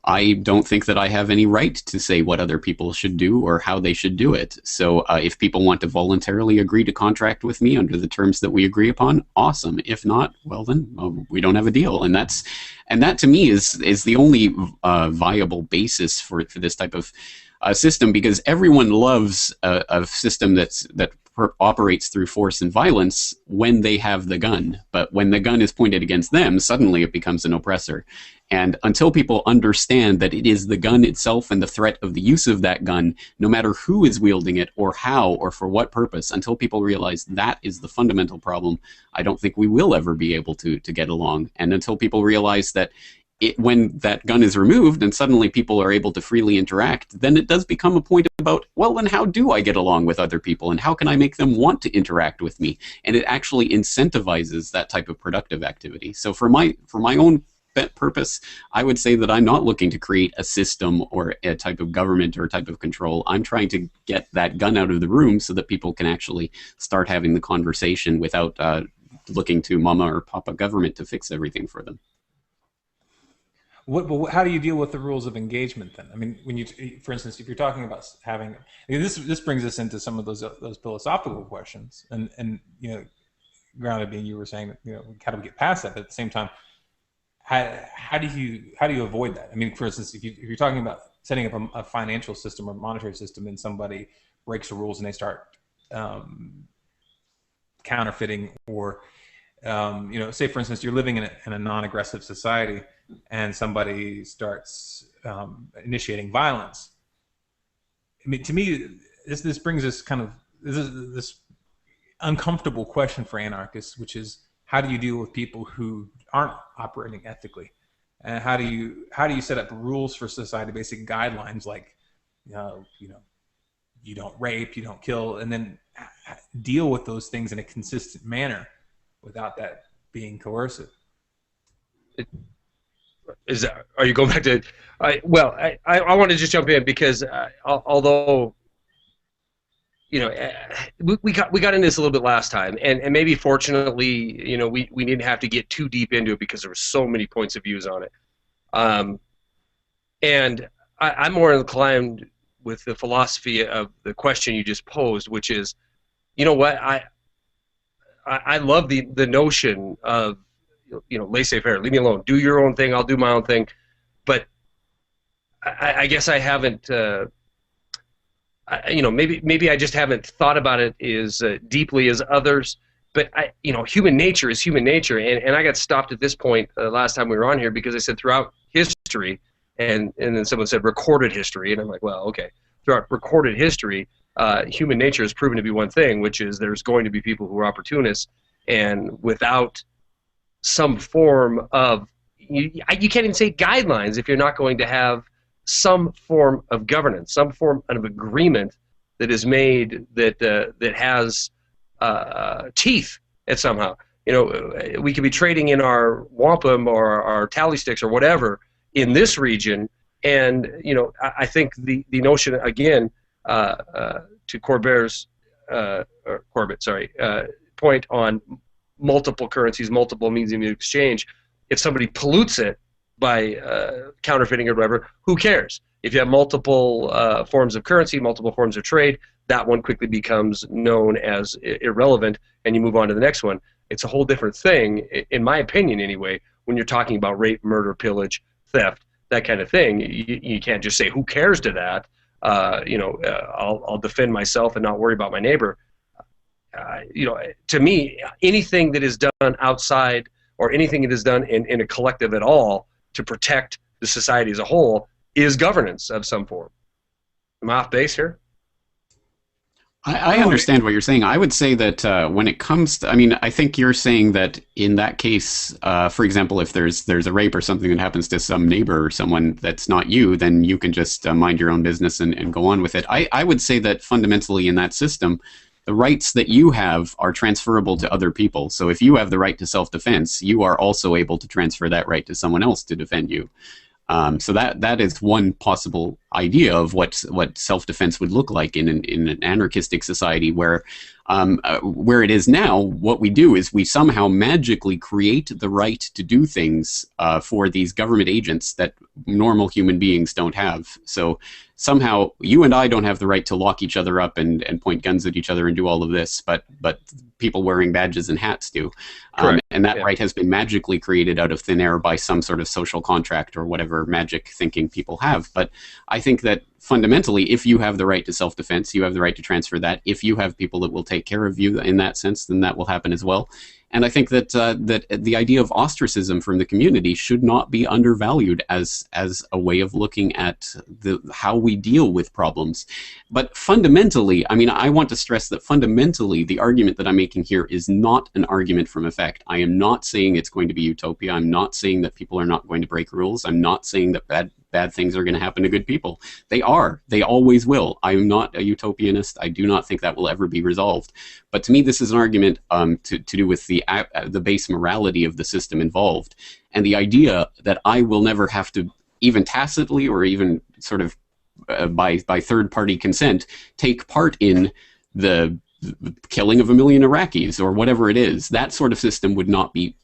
I don't think that I have any right to say what other people should do or how they should do it. So if people want to voluntarily agree to contract with me under the terms that we agree upon, awesome. If not, well then, we don't have a deal. And that to me is the only viable basis for this type of system, because everyone loves a system that operates through force and violence when they have the gun. But when the gun is pointed against them, suddenly it becomes an oppressor. And until people understand that it is the gun itself and the threat of the use of that gun, no matter who is wielding it or how or for what purpose, until people realize that is the fundamental problem, I don't think we will ever be able to get along. And until people realize that when that gun is removed and suddenly people are able to freely interact, then it does become a point about, well, then how do I get along with other people and how can I make them want to interact with me? And it actually incentivizes that type of productive activity. So for my own purpose, I would say that I'm not looking to create a system or a type of government or a type of control. I'm trying to get that gun out of the room so that people can actually start having the conversation without looking to mama or papa government to fix everything for them. How do you deal with the rules of engagement then? I mean, when for instance, if you're talking about having, this brings us into some of those philosophical questions, and grounded being, you were saying that how do we get past that? But at the same time, how do you avoid that? I mean, for instance, if you're talking about setting up a financial system or monetary system, and somebody breaks the rules and they start counterfeiting, or say for instance, you're living in a non-aggressive society, and somebody starts initiating violence. I mean, to me, this brings us this uncomfortable question for anarchists, which is, how do you deal with people who aren't operating ethically, and how do you set up rules for society, basic guidelines like you don't rape, you don't kill, and then deal with those things in a consistent manner without that being coercive? Are you going back to? I want to just jump in because although we got into this a little bit last time, and maybe fortunately, we didn't have to get too deep into it because there were so many points of views on it. And I'm more inclined with the philosophy of the question you just posed, which is, you know what, I love the notion of, laissez-faire, leave me alone, do your own thing, I'll do my own thing, but I guess I haven't, maybe I just haven't thought about it as deeply as others. But human nature is human nature, and I got stopped at this point last time we were on here because I said throughout history, and then someone said recorded history, and I'm like, well, okay, throughout recorded history, human nature has proven to be one thing, which is there's going to be people who are opportunists, and without some form of you can't even say guidelines if you're not going to have some form of governance, some form of agreement that is made that has teeth at somehow. We could be trading in our wampum or our tally sticks or whatever in this region, and I think the notion again to Corbett's point on multiple currencies, multiple means of exchange. If somebody pollutes it by counterfeiting or whatever, who cares? If you have multiple forms of currency, multiple forms of trade, that one quickly becomes known as irrelevant, and you move on to the next one. It's a whole different thing, in my opinion anyway, when you're talking about rape, murder, pillage, theft, that kind of thing. You can't just say, who cares to that? I'll defend myself and not worry about my neighbor. To me, anything that is done outside or anything that is done in a collective at all to protect the society as a whole is governance of some form. Am I off base here? I understand what you're saying. I would say that when it comes to, I think you're saying that in that case, for example, if there's a rape or something that happens to some neighbor or someone that's not you, then you can just mind your own business and go on with it. I would say that fundamentally in that system, the rights that you have are transferable to other people. So if you have the right to self-defense, you are also able to transfer that right to someone else to defend you. So that is one possible idea of what self-defense would look like in an anarchistic society where it is now. What we do is we somehow magically create the right to do things for these government agents that normal human beings don't have. So somehow you and I don't have the right to lock each other up and point guns at each other and do all of this, but people wearing badges and hats do. And that right has been magically created out of thin air by some sort of social contract or whatever magic thinking people have. But I think that fundamentally, if you have the right to self-defense, you have the right to transfer that. If you have people that will take care of you in that sense, then that will happen as well. And I think that that the idea of ostracism from the community should not be undervalued as a way of looking at how we deal with problems. But fundamentally, I want to stress that fundamentally, the argument that I'm making here is not an argument from effect. I am not saying it's going to be utopia. I'm not saying that people are not going to break rules. I'm not saying that bad things are going to happen to good people. They are. They always will. I'm not a utopianist. I do not think that will ever be resolved. But to me, this is an argument to do with the base morality of the system involved, and the idea that I will never have to, even tacitly or even sort of by third-party consent, take part in the killing of 1 million Iraqis or whatever it is. That sort of system would not be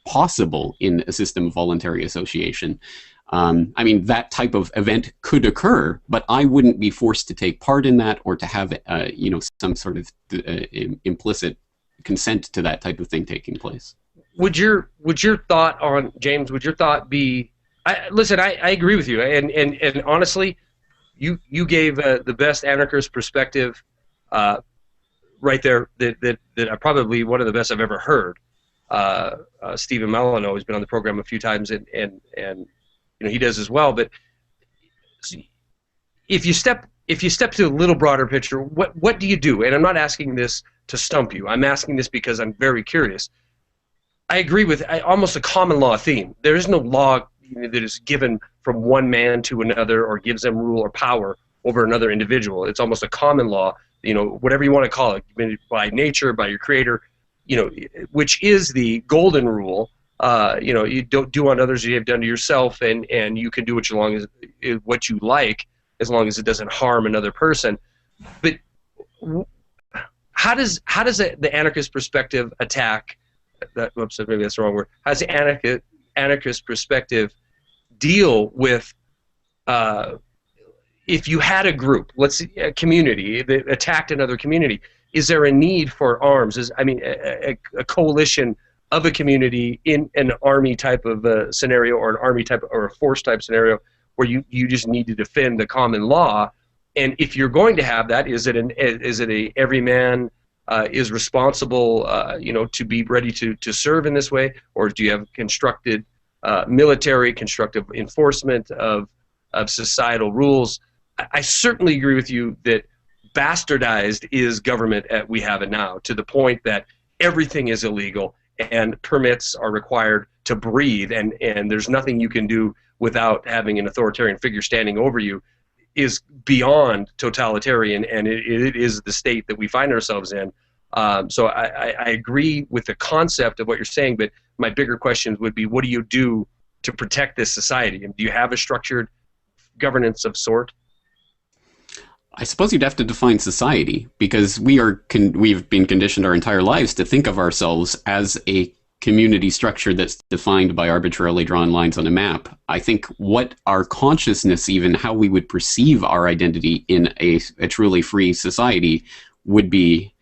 possible in a system of voluntary association. That type of event could occur, but I wouldn't be forced to take part in that or to have, some sort of implicit consent to that type of thing taking place. Would your thought on, James, would your thought be, listen, I agree with you, and honestly, you gave the best anarchist perspective right there that probably one of the best I've ever heard. Stephen Malino has been on the program a few times, and he does as well. But if you step to a little broader picture, what do you do? And I'm not asking this to stump you. I'm asking this because I'm very curious. I agree with almost a common law theme. There is no law that is given from one man to another or gives them rule or power over another individual. It's almost a common law, whatever you want to call it, by nature, by your creator, which is the golden rule. You don't do on others as you have done to yourself, and you can do what you like as long as it doesn't harm another person. But how does the anarchist perspective attack that? Whoops, maybe that's the wrong word. How does the anarchist perspective deal with if you had a group, let's see, a community that attacked another community? Is there a need for arms? A coalition of a community in an army type of scenario, or an army type or a force type scenario, where you just need to defend the common law? And if you're going to have that, is it a every man is responsible, to be ready to serve in this way, or do you have constructed military, constructive enforcement of societal rules? I certainly agree with you that bastardized is government we have it now, to the point that everything is illegal and permits are required to breathe, and there's nothing you can do without having an authoritarian figure standing over you, is beyond totalitarian, and it is the state that we find ourselves in. So I agree with the concept of what you're saying, but my bigger question would be, what do you do to protect this society? And do you have a structured governance of sort? I suppose you'd have to define society, because we've been conditioned our entire lives to think of ourselves as a community structure that's defined by arbitrarily drawn lines on a map. I think what our consciousness, even how we would perceive our identity in a truly free society, would be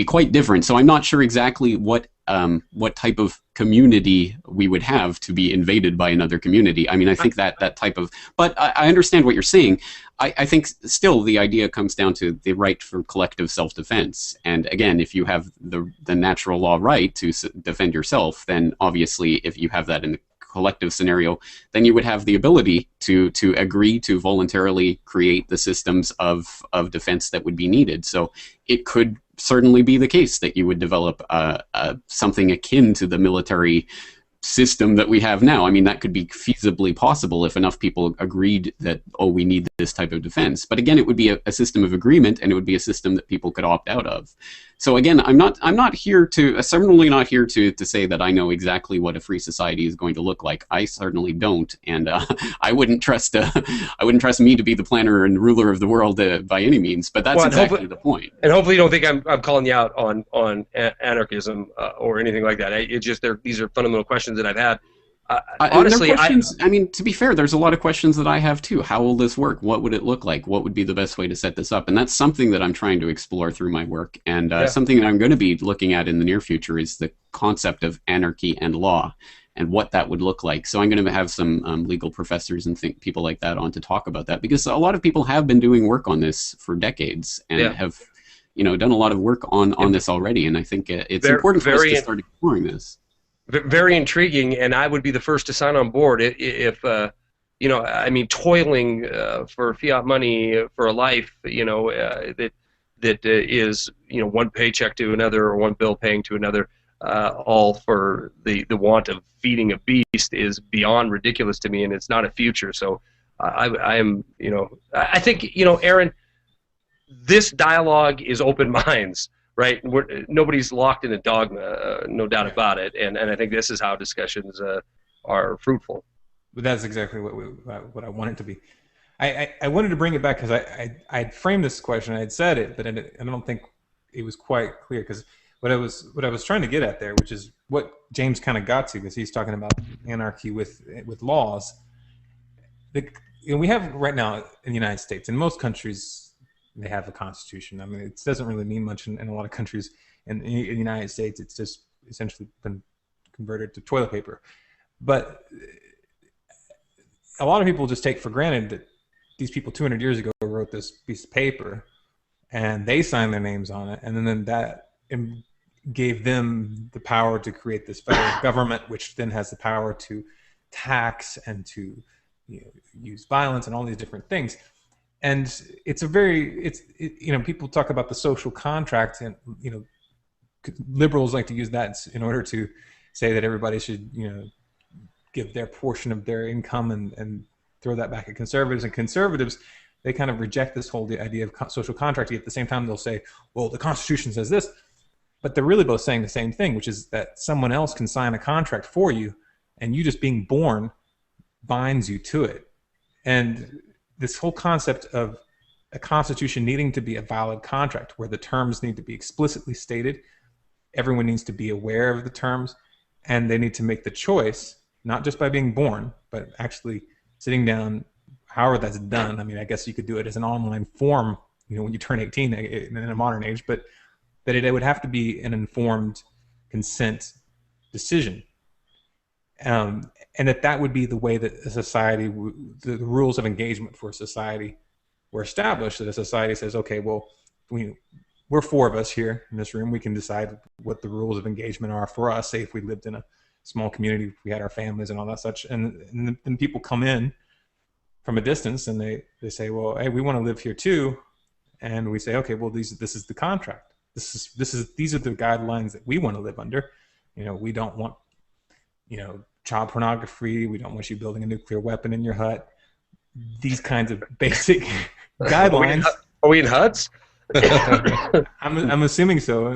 quite different. So I'm not sure exactly what type of community we would have to be invaded by another community. I mean, I think that type of, but I understand what you're saying. I think still the idea comes down to the right for collective self-defense. And again, if you have the natural law right to defend yourself, then obviously if you have that in the collective scenario, then you would have the ability to agree to voluntarily create the systems of defense that would be needed. So it could certainly be the case that you would develop something akin to the military system that we have now. I mean, that could be feasibly possible if enough people agreed that, oh, we need this type of defense. But again, it would be a system of agreement, and it would be a system that people could opt out of. So again, I'm certainly not here to say that I know exactly what a free society is going to look like. I certainly don't, and I wouldn't trust me to be the planner and ruler of the world by any means. But that's exactly the point. And hopefully, you don't think I'm calling you out on anarchism or anything like that. It's just these are fundamental questions that I've had. Honestly, I mean, to be fair, there's a lot of questions that I have too. How will this work? What would it look like? What would be the best way to set this up? And that's something that I'm trying to explore through my work. And something that I'm going to be looking at in the near future is the concept of anarchy and law, and what that would look like. So I'm going to have some legal professors and people like that on to talk about that, because a lot of people have been doing work on this for decades and have, done a lot of work on this already. And I think it's important for us to start exploring this. Very intriguing, and I would be the first to sign on board if toiling for fiat money for a life, that is, one paycheck to another or one bill paying to another, all for the want of feeding a beast, is beyond ridiculous to me, and it's not a future. So I am, I think, Aaron, this dialogue is open minds. Right, nobody's locked in a dogma, no doubt about it, and I think this is how discussions are fruitful. But that's exactly what I want it to be. I wanted to bring it back because I'd framed this question, I had said it, but I don't think it was quite clear, because what I was trying to get at there, which is what James kind of got to, because he's talking about anarchy with laws. We have right now in the United States, in most countries, they have a constitution. I mean, it doesn't really mean much in a lot of countries. In the United States, it's just essentially been converted to toilet paper. But a lot of people just take for granted that these people 200 years ago wrote this piece of paper, and they signed their names on it, and then that gave them the power to create this federal government, which then has the power to tax and to use violence and all these different things. And people talk about the social contract, and liberals like to use that in order to say that everybody should give their portion of their income and throw that back at conservatives. And conservatives, they kind of reject this whole idea of social contract. At the same time, they'll say, well, the Constitution says this, but they're really both saying the same thing, which is that someone else can sign a contract for you, and you just being born binds you to it. And this whole concept of a constitution needing to be a valid contract where the terms need to be explicitly stated. Everyone needs to be aware of the terms, and they need to make the choice, not just by being born, but actually sitting down, however that's done. I mean, I guess you could do it as an online form, when you turn 18 in a modern age, but that it would have to be an informed consent decision. And that would be the way that a society, the rules of engagement for a society were established, that a society says, okay, well, we're 4 of us here in this room. We can decide what the rules of engagement are for us. Say if we lived in a small community, if we had our families and all that such, and then people come in from a distance and they say, well, hey, we want to live here too. And we say, okay, well, this is the contract. These are the guidelines that we want to live under. We don't want, child pornography. We don't want you building a nuclear weapon in your hut. These kinds of basic guidelines. Are we in huts? I'm assuming so.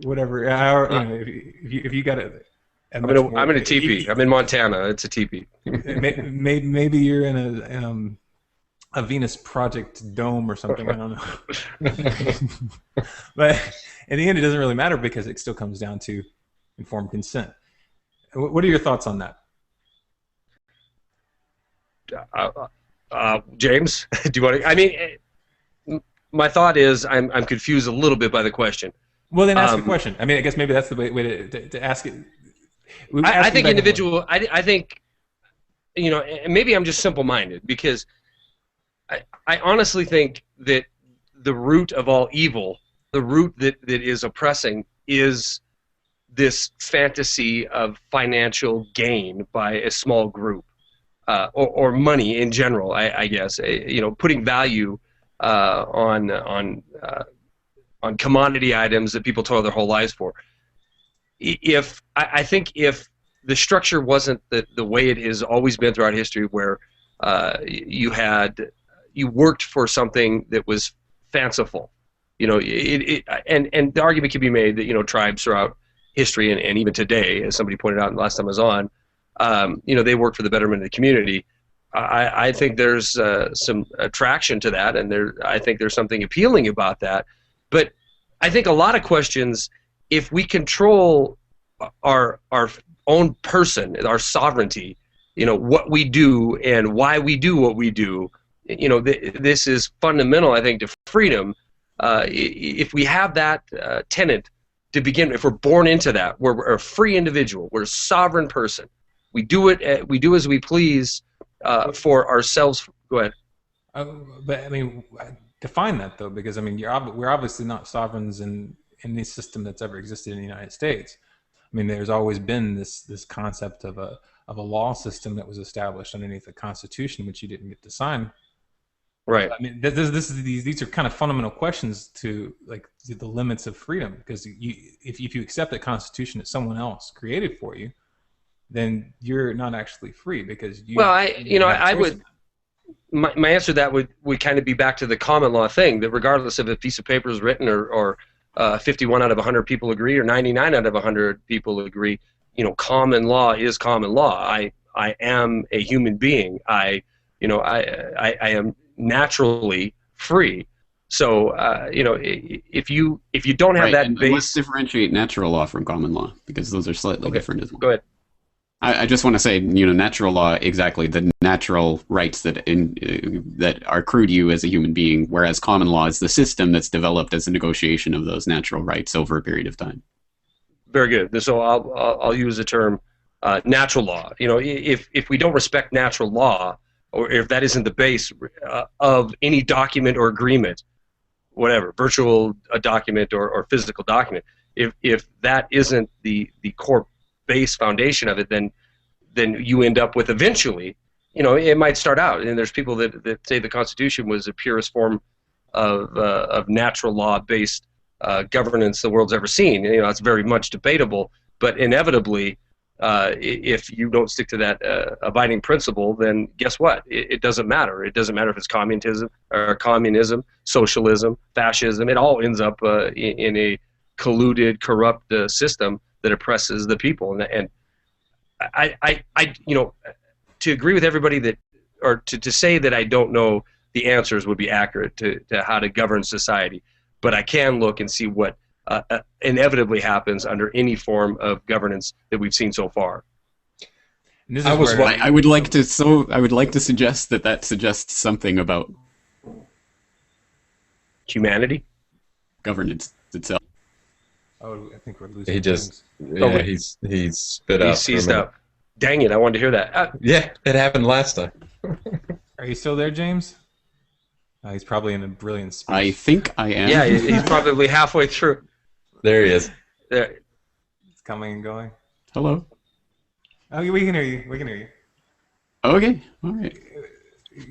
Whatever. If you got it. I'm in a teepee. I'm in Montana. It's a teepee. Maybe you're in a Venus Project dome or something. I don't know. But in the end, it doesn't really matter because it still comes down to informed consent. What are your thoughts on that? James, do you want to? I mean, my thought is I'm confused a little bit by the question. Well, then ask a question. I mean, I guess maybe that's the way to ask it. I think individual. I think, maybe I'm just simple-minded because I honestly think that the root of all evil, the root that is oppressing, is this fantasy of financial gain by a small group, or money in general. I guess putting value on commodity items that people toil their whole lives for. I think if the structure wasn't the way it has always been throughout history, where you worked for something that was fanciful, and the argument can be made that tribes throughout history and even today, as somebody pointed out last time I was on, they work for the betterment of the community. I think there's some attraction to that, and I think there's something appealing about that. But I think a lot of questions, if we control our own person, our sovereignty, what we do and why we do what we do, this is fundamental, I think, to freedom. If we have that tenet to begin, if we're born into that, we're a free individual, we're a sovereign person. We do as we please for ourselves. Go ahead. But I mean, define that though, because I mean, we're obviously not sovereigns in any system that's ever existed in the United States. I mean, there's always been this concept of a law system that was established underneath the Constitution, which you didn't get to sign. Right. I mean, these are kind of fundamental questions to the limits of freedom, because if you accept the Constitution that someone else created for you, then you're not actually free because you. Well, I would. My answer to that would kind of be back to the common law thing, that regardless if a piece of paper is written or 51 out of 100 people agree or 99 out of 100 people agree, common law is common law. I am a human being. I am naturally free. So if you don't have that base, let's differentiate natural law from common law, because those are slightly different as well. Go ahead. I just want to say, natural law, exactly, the natural rights that are accrued to you as a human being, whereas common law is the system that's developed as a negotiation of those natural rights over a period of time. Very good. So I'll use the term natural law. If we don't respect natural law, or if that isn't the base of any document or agreement, whatever, virtual document or physical document, if that isn't the core base foundation of it, then you end up with eventually, it might start out, and there's people that say the Constitution was the purest form of natural law based governance the world's ever seen. It's very much debatable, but inevitably, if you don't stick to that abiding principle, then guess what? It doesn't matter. It doesn't matter if it's communism, socialism, fascism. It all ends up in a colluded, corrupt system that oppresses the people. And I to agree with everybody that, or to say that I don't know the answers would be accurate to how to govern society. But I can look and see what inevitably happens under any form of governance that we've seen so far. I would like to suggest that suggests something about humanity, governance itself. Oh, I think we're losing. He's spit out. He's seized up. Dang it! I wanted to hear that. Yeah, it happened last time. Are you still there, James? He's probably in a brilliant speech. I think I am. Yeah, he's probably halfway through. There he is. There. It's coming and going. Hello. Oh, we can hear you. We can hear you. Okay. All right.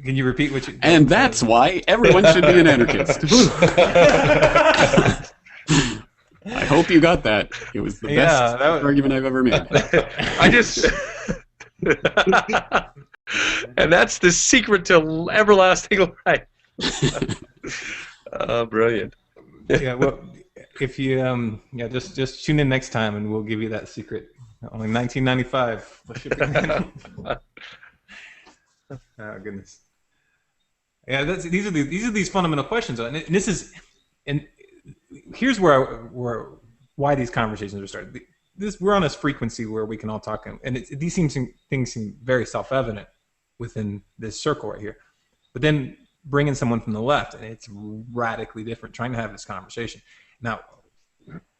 Can you repeat what you? And that's why everyone should be an anarchist. I hope you got that. It was the best argument I've ever made. And that's the secret to everlasting life. Brilliant. Yeah, well, if you just tune in next time and we'll give you that secret. Only 1995. Oh goodness. Yeah, these are these fundamental questions, and here's why these conversations are started. We're on this frequency where we can all talk, and these things seem very self-evident within this circle right here. But then bring in someone from the left, and it's radically different. Trying to have this conversation now.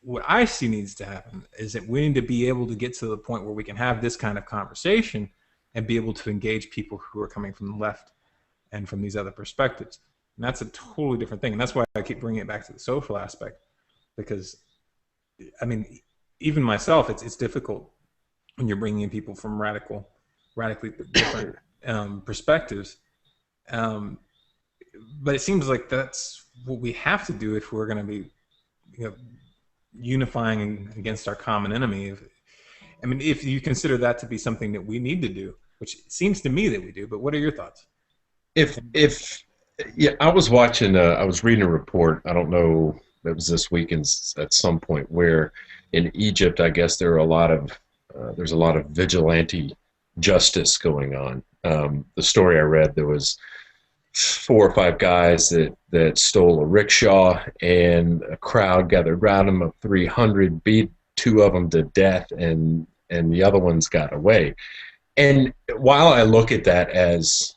What I see needs to happen is that we need to be able to get to the point where we can have this kind of conversation and be able to engage people who are coming from the left and from these other perspectives. And that's a totally different thing. And that's why I keep bringing it back to the social aspect, because, I mean, even myself, it's difficult when you're bringing in people from radically different perspectives. But it seems like that's what we have to do if we're going to be, unifying against our common enemy. I mean, if you consider that to be something that we need to do, which it seems to me that we do, but what are your thoughts? I was watching, I was reading a report, I don't know, it was this weekend at some point, where in Egypt, I guess there's a lot of vigilante justice going on. The story I read, there was 4 or 5 guys that stole a rickshaw, and a crowd gathered around them of 300, beat 2 of them to death, and the other ones got away. And while I look at that as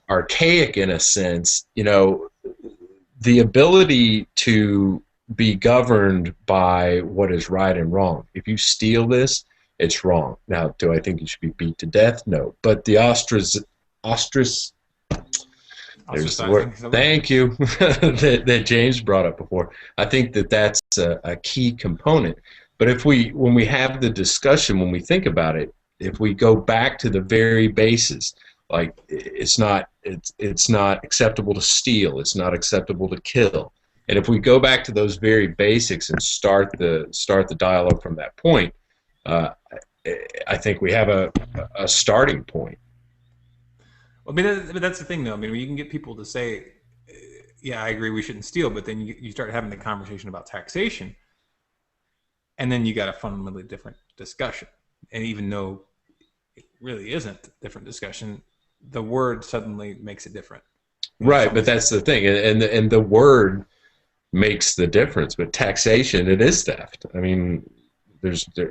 archaic in a sense, the ability to be governed by what is right and wrong. If you steal this, it's wrong. Now, do I think you should be beat to death? No. But the ostracizing, there's the word. Thank you, that James brought up before. I think that's a key component. But when we have the discussion, when we think about it, if we go back to the very basis, like it's not acceptable to steal, it's not acceptable to kill, and if we go back to those very basics and start the dialogue from that point, I think we have a starting point. Well, I mean, that's the thing, though. I mean, you can get people to say, "Yeah, I agree, we shouldn't steal," but then you start having the conversation about taxation, and then you got a fundamentally different discussion. And even though it really isn't a different discussion, the word suddenly makes it different. Right, but that's the thing, and the word makes the difference. But taxation, it is theft. I mean,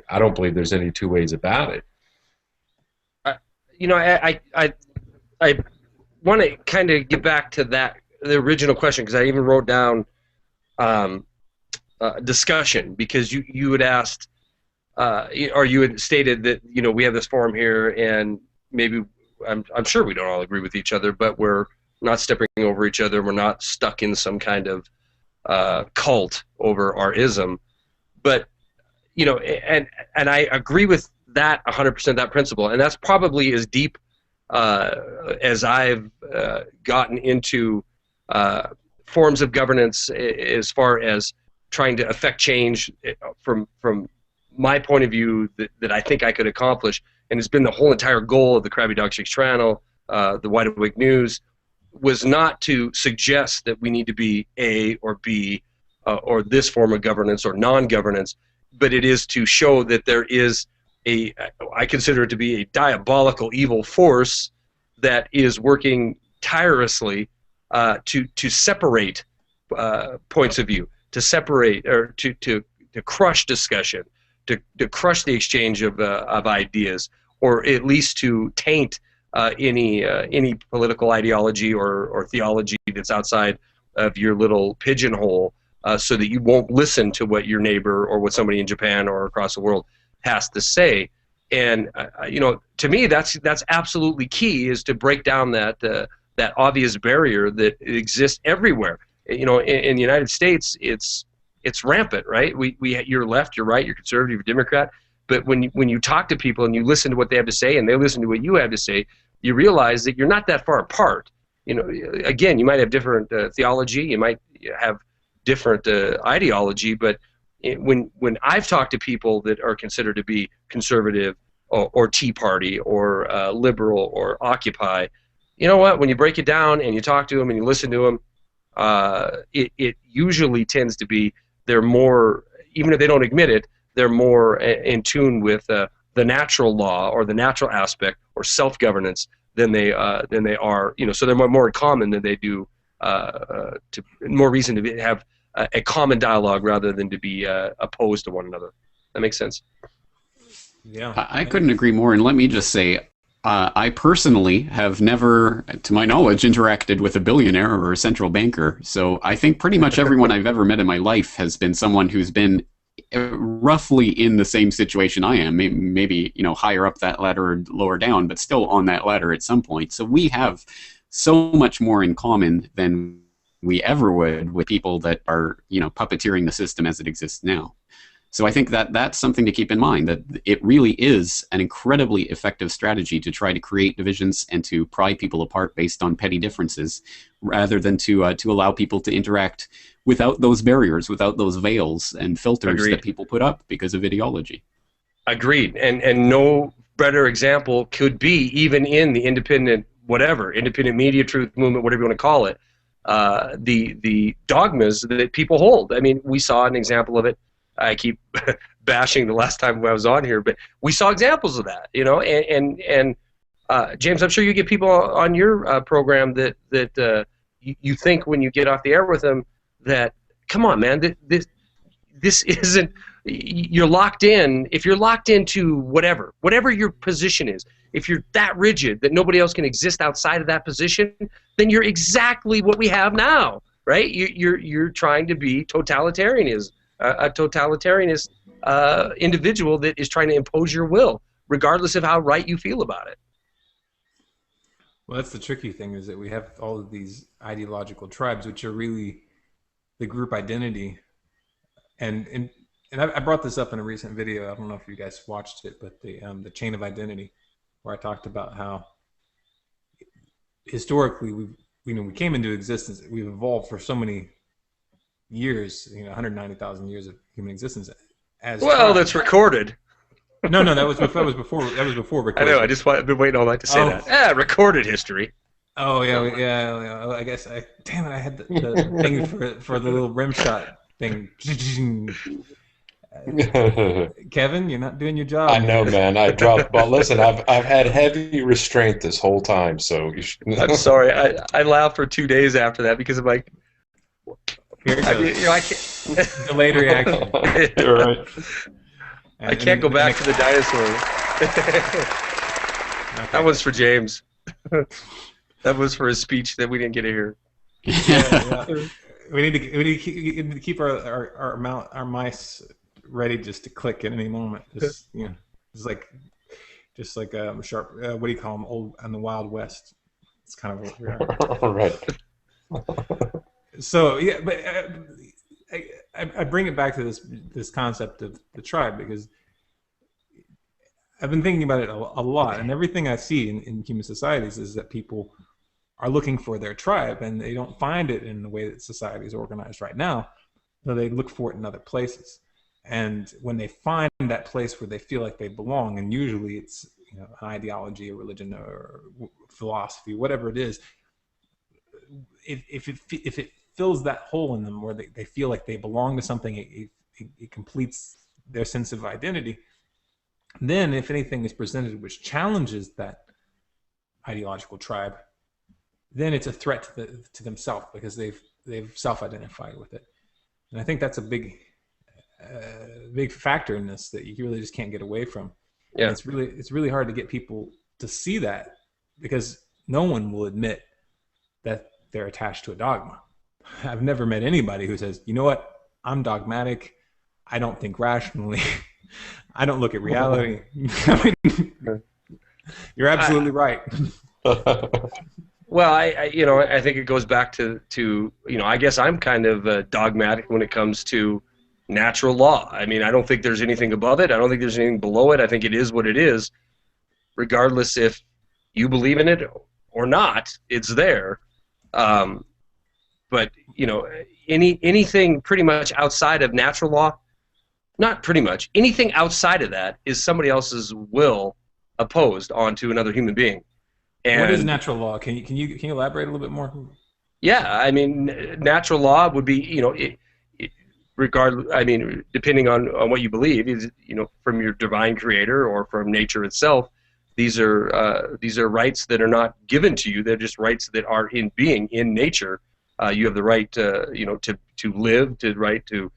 I don't believe there's any 2 ways about it. I want to kind of get back to the original question, because I even wrote down discussion, because you had asked, or you had stated that we have this forum here, and maybe I'm sure we don't all agree with each other, but we're not stepping over each other. We're not stuck in some kind of cult over our ism, but and I agree with that 100%, that principle, and that's probably as deep as I've gotten into forms of governance as far as trying to affect change from my point of view that I think I could accomplish. And it's been the whole entire goal of the Krabby Dog Shakes channel, the Wide Awake News, was not to suggest that we need to be A or B or this form of governance or non-governance, but it is to show that there is I consider it to be a diabolical evil force that is working tirelessly to separate points of view, to separate or to crush discussion, to crush the exchange of ideas, or at least to taint any political ideology or theology that's outside of your little pigeonhole, so that you won't listen to what your neighbor or what somebody in Japan or across the world has to say. And to me, that's absolutely key, is to break down that obvious barrier that exists everywhere. In the United States, it's rampant, right? You're left, you're right, you're conservative, you're Democrat. But when you talk to people and you listen to what they have to say and they listen to what you have to say, you realize that you're not that far apart. Again, you might have different theology, you might have different ideology, but when I've talked to people that are considered to be conservative or Tea Party or liberal or Occupy, you know what? When you break it down and you talk to them and you listen to them, it usually tends to be they're more, even if they don't admit it, they're more in tune with the natural law or the natural aspect or self-governance than they are. So they're more in common than they do more reason to have a common dialogue rather than to be opposed to one another. That makes sense. Yeah, I couldn't agree more. And let me just say, I personally have never, to my knowledge, interacted with a billionaire or a central banker. So I think pretty much everyone I've ever met in my life has been someone who's been roughly in the same situation I am, maybe higher up that ladder or lower down, but still on that ladder at some point. So we have so much more in common than we ever would with people that are puppeteering the system as it exists now. So I think that that's something to keep in mind, that it really is an incredibly effective strategy to try to create divisions and to pry people apart based on petty differences, rather than to allow people to interact without those barriers, without those veils and filters that people put up because of ideology. Agreed. And no better example could be, even in the independent media truth movement, whatever you want to call it, the dogmas that people hold. I mean, we saw an example of it. I keep bashing the last time I was on here, but we saw examples of that, and James, I'm sure you get people on your program that you think when you get off the air with them that, come on, man, this isn't, you're locked in. If you're locked into whatever your position is, if you're that rigid that nobody else can exist outside of that position, then you're exactly what we have now, right? You're trying to be totalitarianism. A totalitarianist individual that is trying to impose your will, regardless of how right you feel about it. Well, that's the tricky thing, is that we have all of these ideological tribes, which are really the group identity. And I brought this up in a recent video. I don't know if you guys watched it, but the chain of identity, where I talked about how historically we came into existence. We've evolved for so many years, 190,000 years of human existence. That's recorded. No, that was before recorded. I know. I've been waiting all night to say that. Yeah, recorded history. Oh yeah. I guess damn it, I had the thing for the little rim shot thing. Kevin, you're not doing your job. I know, man. I dropped. But listen, I've had heavy restraint this whole time, so you should. I'm sorry. I laughed for 2 days after that because I'm like, I can't. Delayed reaction. You're right. I can't go back to the dinosaur. That was for James. That was for his speech that we didn't get to hear. Yeah. We need to keep our mice ready just to click at any moment. Just like sharp. What do you call them? Old on the Wild West. It's kind of what we are. All right. So yeah, but I bring it back to this concept of the tribe, because I've been thinking about it a lot, and everything I see in human societies is that people are looking for their tribe, and they don't find it in the way that society is organized right now, so they look for it in other places. And when they find that place where they feel like they belong, and usually it's an ideology, a religion, or philosophy, whatever it is, if it fills that hole in them where they feel like they belong to something, it completes their sense of identity, Then, if anything is presented which challenges that ideological tribe, then it's a threat to themselves because they've self-identified with it. And I think that's a big factor in this that you really just can't get away from. Yeah. And it's really hard to get people to see that because no one will admit that they're attached to a dogma. I've never met anybody who says, you know what, I'm dogmatic. I don't think rationally. I don't look at reality. I mean, you're absolutely right. Well, I think it goes back to I guess I'm kind of dogmatic when it comes to natural law. I mean, I don't think there's anything above it. I don't think there's anything below it. I think it is what it is, regardless if you believe in it or not. It's there. But anything pretty much outside of natural law, not pretty much anything outside of that is somebody else's will opposed onto another human being. And what is natural law? Can you elaborate a little bit more? Yeah, I mean, natural law would be, depending on what you believe, is from your divine creator or from nature itself. These are rights that are not given to you. They're just rights that are in being in nature. You have the right to live, to right to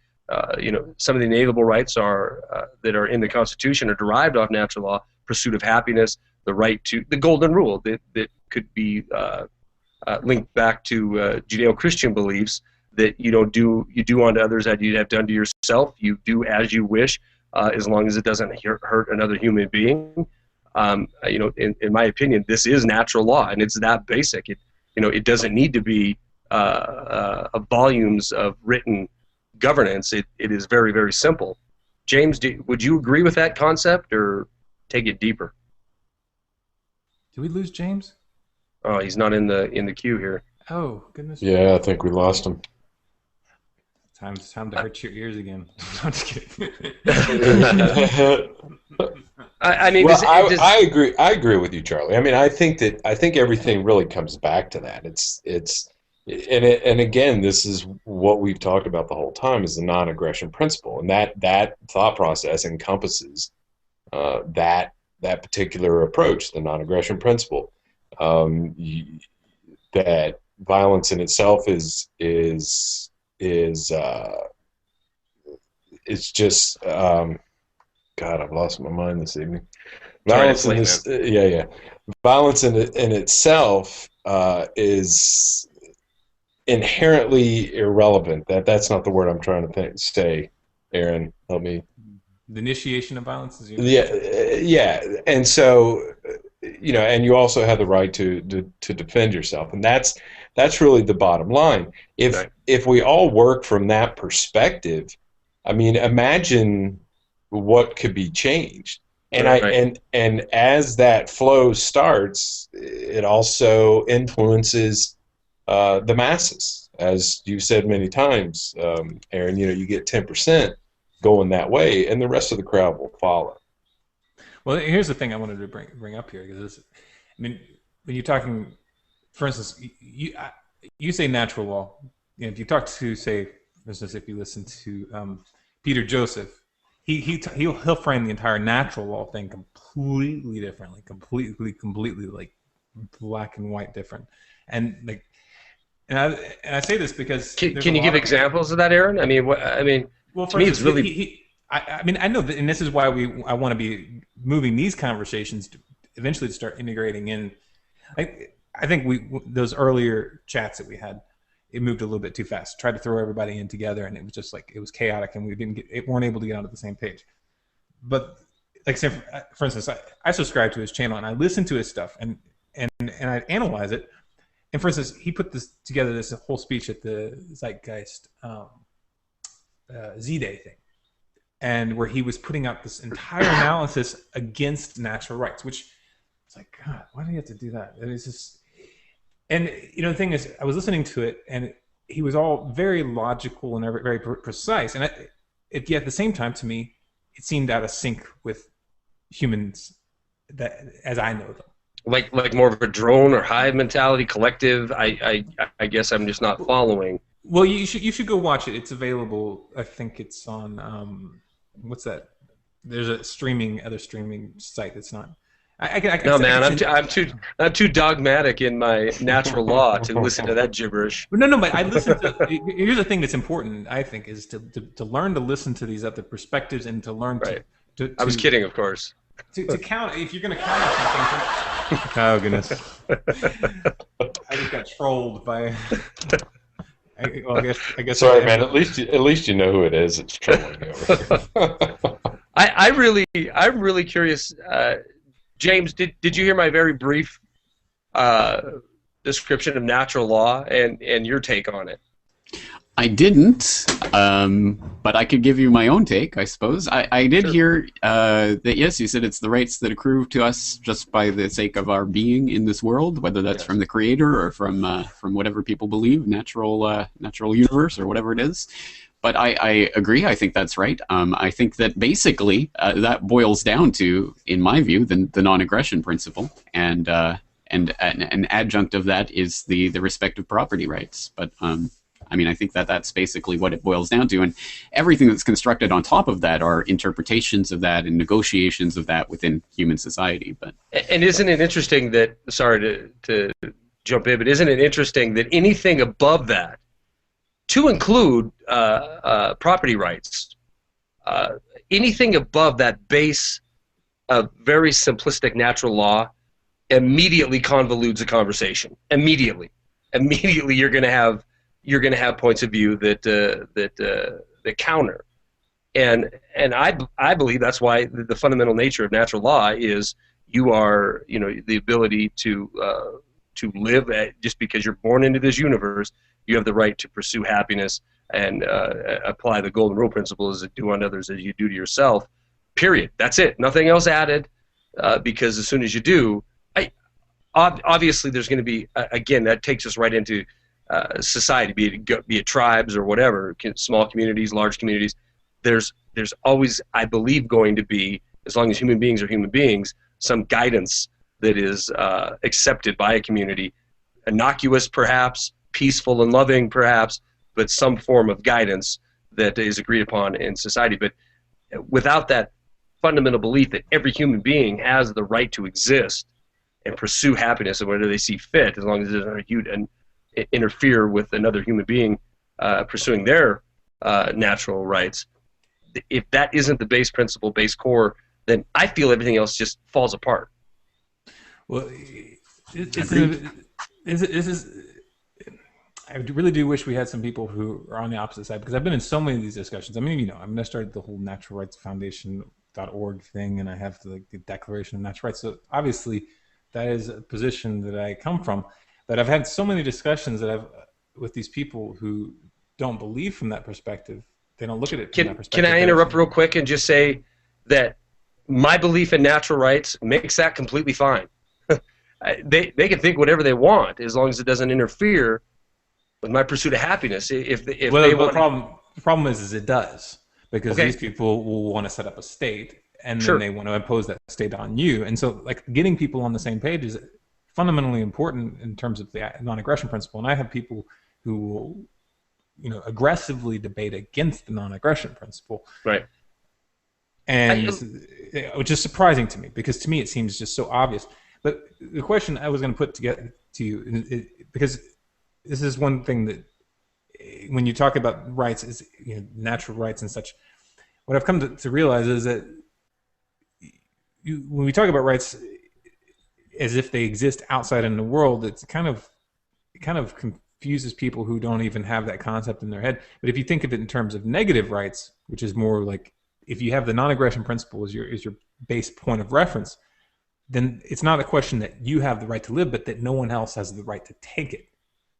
some of the inalienable rights that are in the Constitution are derived off natural law. Pursuit of happiness, the right to the golden rule that could be linked back to Judeo-Christian beliefs that you do unto others as you'd have done to yourself. You do as you wish, as long as it doesn't hurt another human being. In my opinion, this is natural law, and it's that basic. It doesn't need to be volumes of written governance. It is very, very simple. James, would you agree with that concept, or take it deeper? Did we lose James? Oh, he's not in the queue here. Oh, goodness. Yeah, I think we lost him. Time to hurt your ears again. I'm just kidding. I agree. I agree with you, Charlie. I mean, I think everything really comes back to that. And again, this is what we've talked about the whole time, is the non-aggression principle, and that thought process encompasses that particular approach, the non-aggression principle. That violence in itself is just God, I've lost my mind this evening. Violence Violence in itself is inherently irrelevant. That's not the word I'm trying to say. Aaron, help me. The initiation of violence is yeah, and so and you also have the right to defend yourself, and that's really the bottom line. If we all work from that perspective, I mean, imagine what could be changed. And and as that flow starts, it also influences the masses, as you said many times, Aaron. You get 10% going that way, and the rest of the crowd will follow. Well, here's the thing I wanted to bring up here, because when you're talking, for instance, you say natural law. If you talk to, say, for instance, if you listen to Peter Joseph, he'll frame the entire natural law thing completely differently, completely like black and white different, and I say this because can you give examples of that, Aaron? I mean, well, to me, it's really. I know that, and this is why I want to be moving these conversations to eventually to start integrating in. I think those earlier chats that we had, it moved a little bit too fast. Tried to throw everybody in together, and it was just like it was chaotic, and we weren't able to get onto the same page. But like, say for instance, I subscribe to his channel and I listen to his stuff and I analyze it. And for instance, he put together this whole speech at the Zeitgeist Z-Day thing, and where he was putting out this entire analysis against natural rights, which it's like, God, why do you have to do that? It's just, and the thing is, I was listening to it, and he was all very logical and very precise, and yet at the same time, to me, it seemed out of sync with humans as I know them. Like more of a drone or hive mentality, collective. I guess I'm just not following. Well, you should go watch it. It's available. I think it's on what's that? there's a other streaming site that's not. No, man, I'm too dogmatic in my natural law to listen to that gibberish. No, but I listen to. Here's the thing that's important, I think, is to learn to listen to these other perspectives and to learn to I was kidding, of course. To count, if you're going to counter something. Oh goodness! I just got trolled by. I guess. Sorry, man. At least you know who it is. It's trolling you. I'm really curious. James, did you hear my very brief description of natural law and your take on it? I didn't, but I could give you my own take, I suppose. I did hear that, yes, you said it's the rights that accrue to us just by the sake of our being in this world, whether that's from the Creator or from whatever people believe, natural universe or whatever it is. But I agree. I think that's right. I think that basically that boils down to, in my view, the non-aggression principle, and an adjunct of that is the respect of property rights. But I mean, I think that's basically what it boils down to, and everything that's constructed on top of that are interpretations of that and negotiations of that within human society. But isn't it interesting that? Sorry to jump in, but isn't it interesting that anything above that, to include property rights, anything above that base of very simplistic natural law immediately convolutes a conversation. Immediately you're going to have points of view that counter, and I believe that's why the fundamental nature of natural law is the ability to live just because you're born into this universe. You have the right to pursue happiness and apply the golden rule principles that do unto others as you do to yourself. Period. That's it. Nothing else added. Because as soon as you do, obviously there's going to be again, that takes us right into society, be it tribes or whatever, small communities, large communities. There's always, I believe, going to be, as long as human beings are human beings, some guidance that is accepted by a community, innocuous perhaps, peaceful and loving perhaps, but some form of guidance that is agreed upon in society. But without that fundamental belief that every human being has the right to exist and pursue happiness and whatever they see fit, as long as it doesn't interfere with another human being pursuing their natural rights, if that isn't the base principle, base core, then I feel everything else just falls apart. Well, I really do wish we had some people who are on the opposite side, because I've been in so many of these discussions. I mean, I started the whole Natural Rights Foundation.org thing, and I have the Declaration of Natural Rights. So obviously, that is a position that I come from. But I've had so many discussions with these people who don't believe from that perspective. They don't look at it from that perspective. Can I interrupt real quick and just say that my belief in natural rights makes that completely fine. They can think whatever they want as long as it doesn't interfere with my pursuit of happiness. The problem is it does, because these people will want to set up a state, and then they want to impose that state on you. And so, like, getting people on the same page is fundamentally important in terms of the non-aggression principle. And I have people who will, aggressively debate against the non-aggression principle. Right. And which is surprising to me, because to me it seems just so obvious. But the question I was going to put together to you, because this is one thing that, when you talk about rights, is natural rights and such, what I've come to realize is that when we talk about rights as if they exist outside in the world, it kind of confuses people who don't even have that concept in their head. But if you think of it in terms of negative rights, which is more like, if you have the non-aggression principle as your base point of reference, then it's not a question that you have the right to live, but that no one else has the right to take it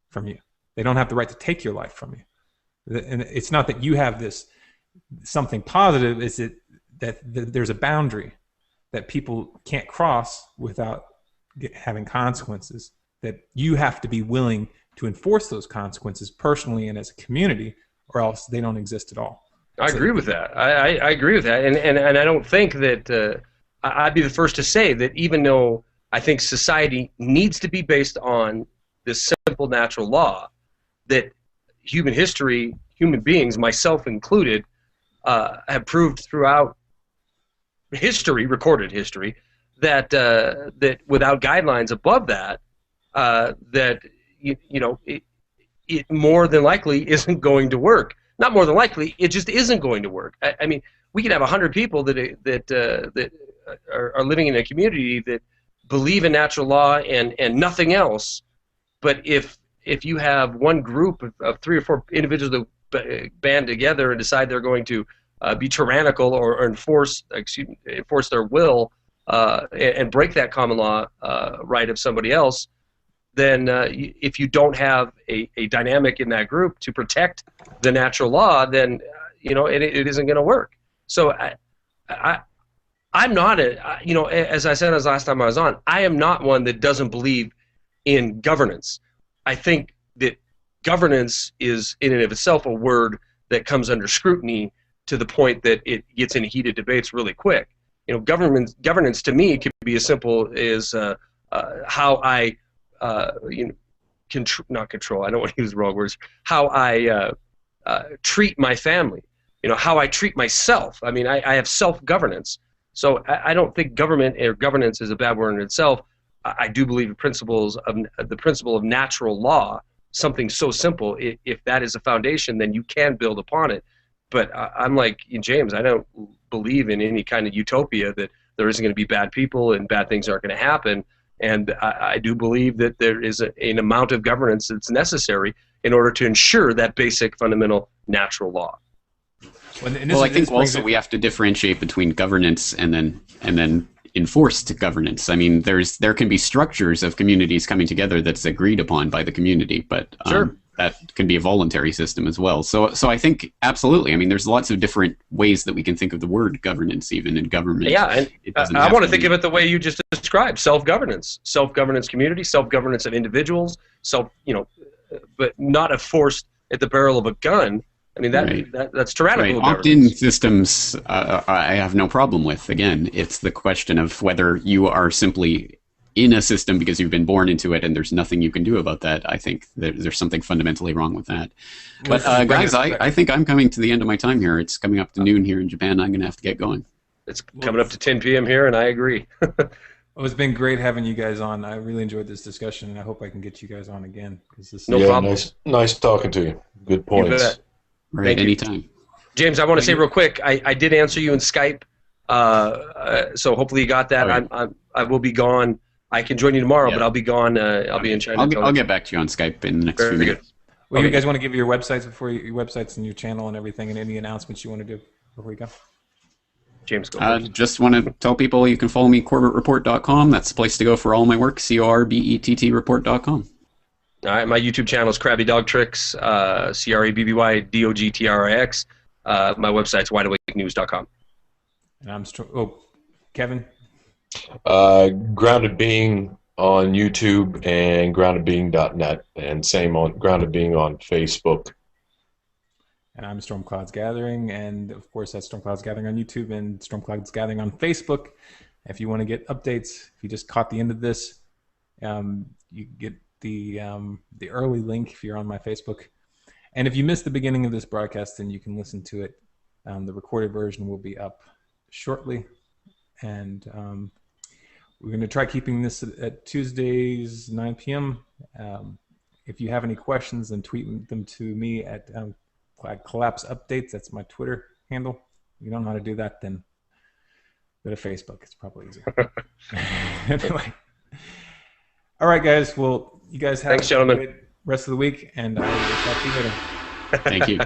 from you. They don't have the right to take your life from you. And it's not that you have this something positive, it's that there's a boundary that people can't cross without having consequences, that you have to be willing to enforce those consequences personally and as a community, or else they don't exist at all. I agree with that. I agree with that. And I don't think that I'd be the first to say that, even though I think society needs to be based on this simple natural law, that human history, human beings, myself included, have proved throughout history, recorded history, that that without guidelines above that, that it more than likely isn't going to work. Not more than likely, it just isn't going to work. I mean, we can have 100 people that are living in a community that believe in natural law and nothing else, but if you have one group of 3 or 4 individuals that band together and decide they're going to be tyrannical or enforce their will and break that common law right of somebody else, then if you don't have a dynamic in that group to protect the natural law, then it isn't going to work. So I'm not as I said as last time I was on, I am not one that doesn't believe in governance. I think that governance is in and of itself a word that comes under scrutiny to the point that it gets into heated debates really quick. Governance to me could be as simple as how I not control. I don't want to use the wrong words. How I treat my family. How I treat myself. I mean, I have self-governance. So I don't think government or governance is a bad word in itself. I do believe the principle of natural law, something so simple. If that is a foundation, then you can build upon it. But I'm like James. I don't believe in any kind of utopia that there isn't going to be bad people and bad things aren't going to happen. And I do believe that there is an amount of governance that's necessary in order to ensure that basic fundamental natural law. Well, I think also we have to differentiate between governance and then enforced governance. I mean, there can be structures of communities coming together that's agreed upon by the community, but sure. That can be a voluntary system as well. So I think absolutely. I mean, there's lots of different ways that we can think of the word governance, even in government. Yeah, and I want to think of it the way you just described: self-governance, community, self-governance of individuals, but not a forced at the barrel of a gun. I mean, that's tyrannical. Right. Opt-in systems, I have no problem with. Again, it's the question of whether you are simply in a system because you've been born into it and there's nothing you can do about that. I think there's something fundamentally wrong with that. But guys, I think I'm coming to the end of my time here. It's coming up to noon here in Japan. I'm going to have to get going. It's coming up to 10 p.m. here, and I agree. Well, it's been great having you guys on. I really enjoyed this discussion, and I hope I can get you guys on again. No problem. Nice talking to you. Good points. Right, anytime. James, I want to say real quick, I did answer you in Skype, so hopefully you got that. Right. I will be gone. I can join you tomorrow, but I'll be gone. I'll be in China. I'll get back to you on Skype in the next few minutes. Well, you guys want to give your websites your websites and your channel and everything, and any announcements you want to do before we go? James, go first. Just want to tell people you can follow me, CorbettReport.com. That's the place to go for all my work, CORBETT report.com. All right, my YouTube channel is Krabby Dog Tricks, CRABBYDOGTRIX. My website's wideawakenews.com. And I'm Kevin. GroundedBeing on YouTube and GroundedBeing.net, and same on GroundedBeing on Facebook. And I'm StormCloudsGathering, and of course that's StormCloudsGathering on YouTube and StormCloudsGathering on Facebook. If you want to get updates, if you just caught the end of this, you get the early link if you're on my Facebook. And if you missed the beginning of this broadcast, then you can listen to it. The recorded version will be up shortly, and we're going to try keeping this at Tuesdays 9 p.m. If you have any questions, then tweet them to me at Collapse Updates. That's my Twitter handle. If you don't know how to do that, then go to Facebook. It's probably easier. Anyway. All right, guys. Well, you guys have a good rest of the week, and I will talk to you later. Thank you.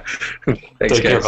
Thanks, guys.